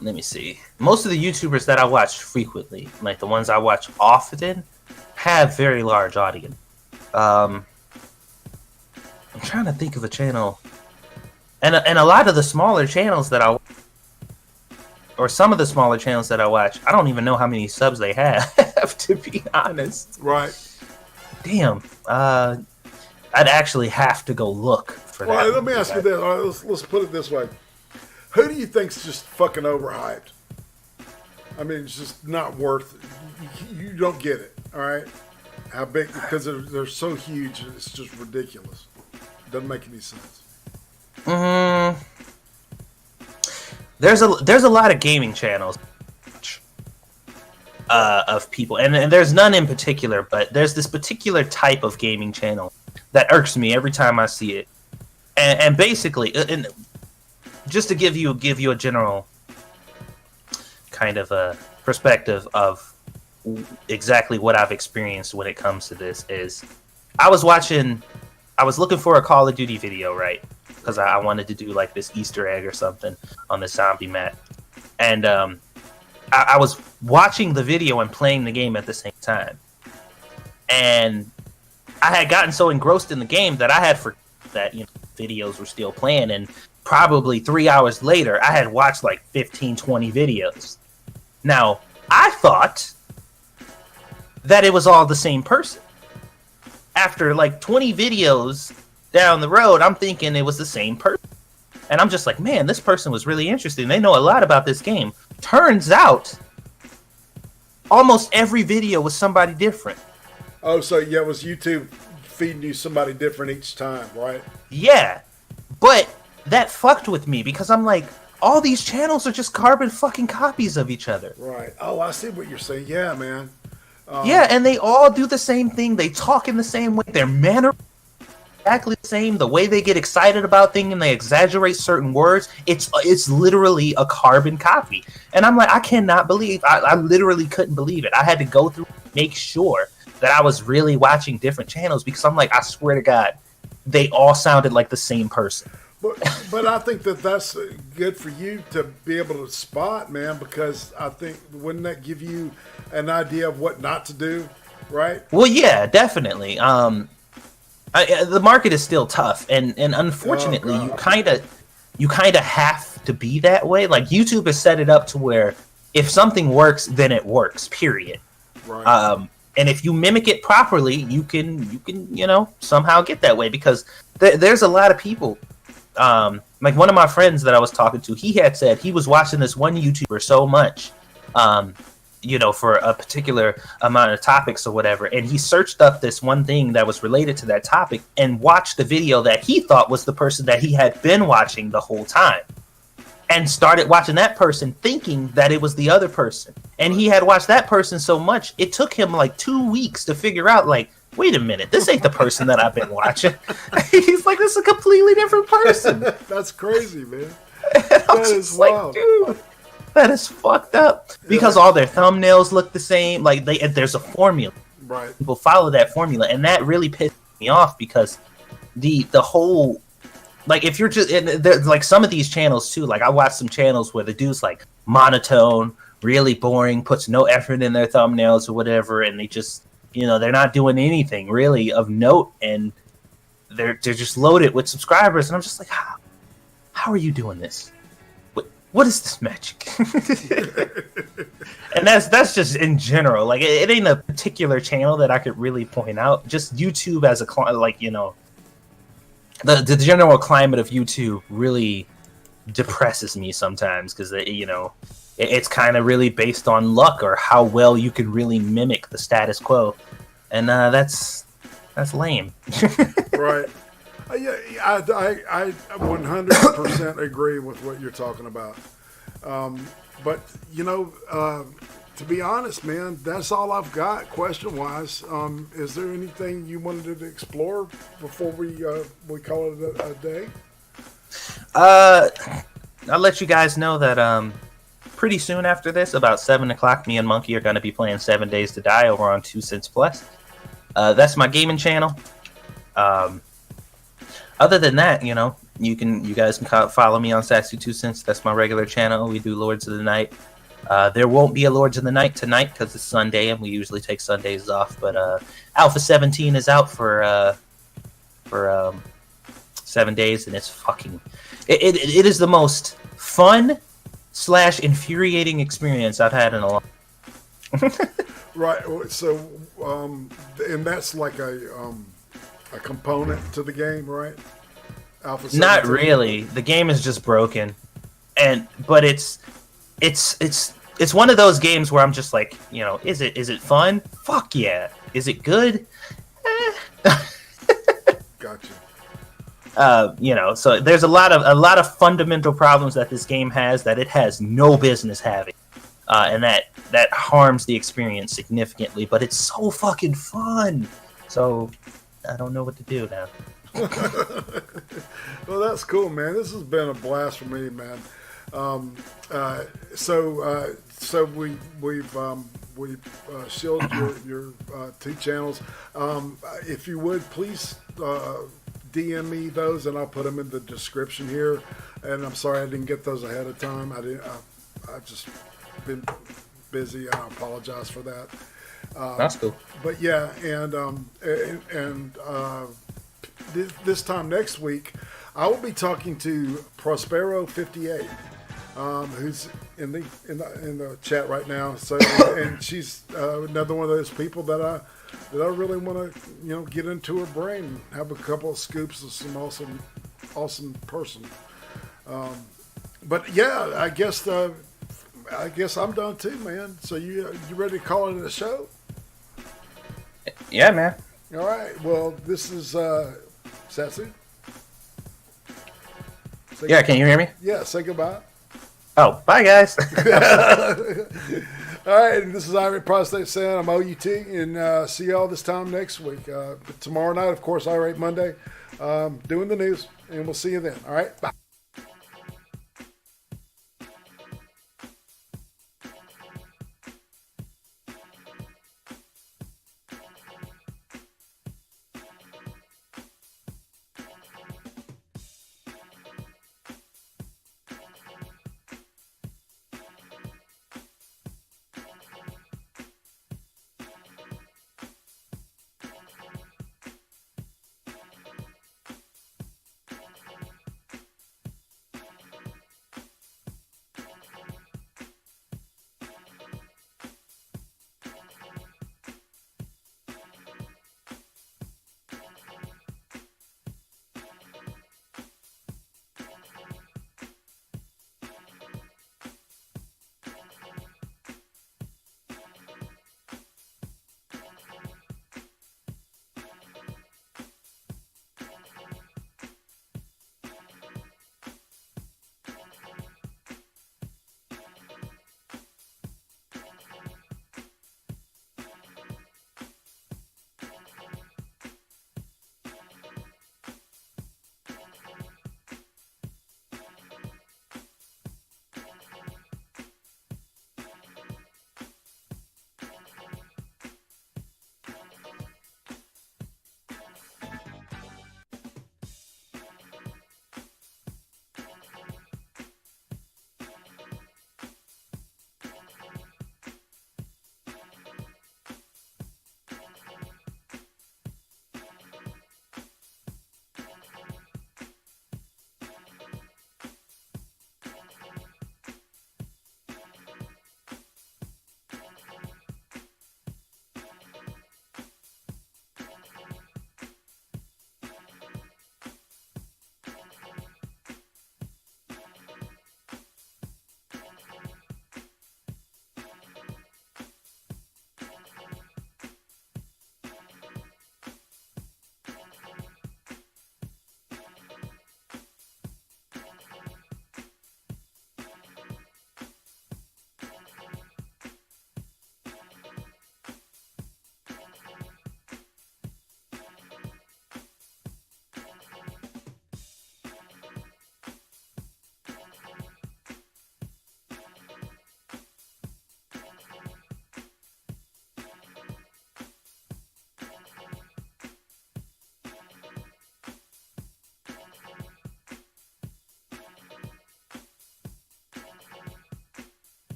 [SPEAKER 2] Let me see. Most of the YouTubers that I watch frequently, like the ones I watch often, have very large audience. I'm trying to think of a channel, and a lot of the smaller channels that some of the smaller channels that I watch, I don't even know how many subs they have, to be honest.
[SPEAKER 1] Right.
[SPEAKER 2] Damn. I'd actually have to go look for that.
[SPEAKER 1] Well, let me ask you this. All right, let's put it this way. Who do you think's just fucking overhyped? I mean, it's just not worth it. You don't get it, all right? How big, because they're so huge, it's just ridiculous. Doesn't make any sense.
[SPEAKER 2] There's a lot of gaming channels of people, and there's none in particular, but there's this particular type of gaming channel that irks me every time I see it. And basically, just to give you a general kind of a perspective of exactly what I've experienced when it comes to this, is I was looking for a Call of Duty video, right? Because I wanted to do like this Easter egg or something on the zombie map. And I was watching the video and playing the game at the same time. And I had gotten so engrossed in the game that I had forgotten that videos were still playing. And probably 3 hours later, I had watched like 15, 20 videos. Now, I thought that it was all the same person. After like 20 videos down the road, I'm thinking it was the same person. And I'm just like, man, this person was really interesting. They know a lot about this game. Turns out, almost every video was somebody different.
[SPEAKER 1] Oh, so yeah, it was YouTube feeding you somebody different each time, right?
[SPEAKER 2] Yeah, but that fucked with me because I'm like, all these channels are just carbon fucking copies of each other.
[SPEAKER 1] Right. Oh, I see what you're saying. Yeah, man.
[SPEAKER 2] Yeah, and they all do the same thing. They talk in the same way. Their manner exactly the same. The way they get excited about things and they exaggerate certain words. It's literally a carbon copy. And I'm like, I cannot believe. I literally couldn't believe it. I had to go through and make sure that I was really watching different channels because I'm like, I swear to God, they all sounded like the same person.
[SPEAKER 1] But I think that's good for you to be able to spot, man, because I think, wouldn't that give you an idea of what not to do, right?
[SPEAKER 2] Well, yeah, definitely. The market is still tough, and unfortunately, you kind of have to be that way. Like, YouTube has set it up to where if something works, then it works, period.
[SPEAKER 1] Right.
[SPEAKER 2] And if you mimic it properly, you can somehow get that way, because there's a lot of people. Like one of my friends that I was talking to, he had said he was watching this one YouTuber so much, for a particular amount of topics or whatever, and he searched up this one thing that was related to that topic and watched the video that he thought was the person that he had been watching the whole time. and started watching that person thinking that it was the other person. And he had watched that person so much, it took him like 2 weeks to figure out, like, wait a minute, this ain't the person that I've been watching. He's like, this is a completely different person.
[SPEAKER 1] That's crazy, man.
[SPEAKER 2] That is wild. Like, dude, that is fucked up. Because all their thumbnails look the same. Like, there's a formula.
[SPEAKER 1] Right.
[SPEAKER 2] People follow that formula, and that really pissed me off because the whole, like, if you're just like some of these channels too, like I watch some channels where the dude's like monotone, really boring, puts no effort in their thumbnails or whatever, and they just, you know, they're not doing anything really of note, and they're just loaded with subscribers, and I'm just like, how are you doing this? What is this magic? And that's just in general. Like, it ain't a particular channel that I could really point out. Just YouTube as a, like, you know, the general climate of YouTube really depresses me sometimes because, you know, it's kind of really based on luck or how well you can really mimic the status quo, and that's lame.
[SPEAKER 1] Right. Yeah, I 100% agree with what you're talking about. But, you know, to be honest, man, that's all I've got question-wise. Is there anything you wanted to explore before we call it a day?
[SPEAKER 2] I'll let you guys know that pretty soon after this, about 7 o'clock, me and Monkey are going to be playing 7 Days to Die over on 2 Cents Plus. That's my gaming channel. Other than that, you know, you guys can follow me on Satsu 2Cents. That's my regular channel. We do Lords of the Night. There won't be a Lords of the Night tonight because it's Sunday, and we usually take Sundays off. But Alpha 17 is out for 7 days, and it's fucking. It is the most fun / infuriating experience I've had in a long.
[SPEAKER 1] Right. So, and that's like a component to the game, right? Alpha 17?
[SPEAKER 2] Not really. The game is just broken, but it's one of those games where I'm just like, you know, is it fun? Fuck yeah. Is it good?
[SPEAKER 1] Gotcha.
[SPEAKER 2] You know, so there's a lot of fundamental problems that this game has that it has no business having, and that harms the experience significantly. But it's so fucking fun. So I don't know what to do now.
[SPEAKER 1] Well, that's cool, man. This has been a blast for me, man. So we've shielded your 2 channels. If you would please DM me those, and I'll put them in the description here. And I'm sorry I didn't get those ahead of time. I've just been busy. I apologize for that.
[SPEAKER 2] That's cool.
[SPEAKER 1] But yeah, and this time next week, I will be talking to Prospero58, who's in the chat right now. So, and she's another one of those people that I really want to, you know, get into her brain and have a couple of scoops of some awesome person. But yeah, I guess I'm done too, man. So you ready to call it a show?
[SPEAKER 2] Yeah, man.
[SPEAKER 1] All right. Well, this is Satsu.
[SPEAKER 2] Yeah, can you hear me?
[SPEAKER 1] Yeah, say goodbye.
[SPEAKER 2] Oh, bye, guys.
[SPEAKER 1] All right, and this is IRATE Prostate saying I'm OUT, and see y'all this time next week. Tomorrow night, of course, IRATE Monday, doing the news, and we'll see you then. All right, bye.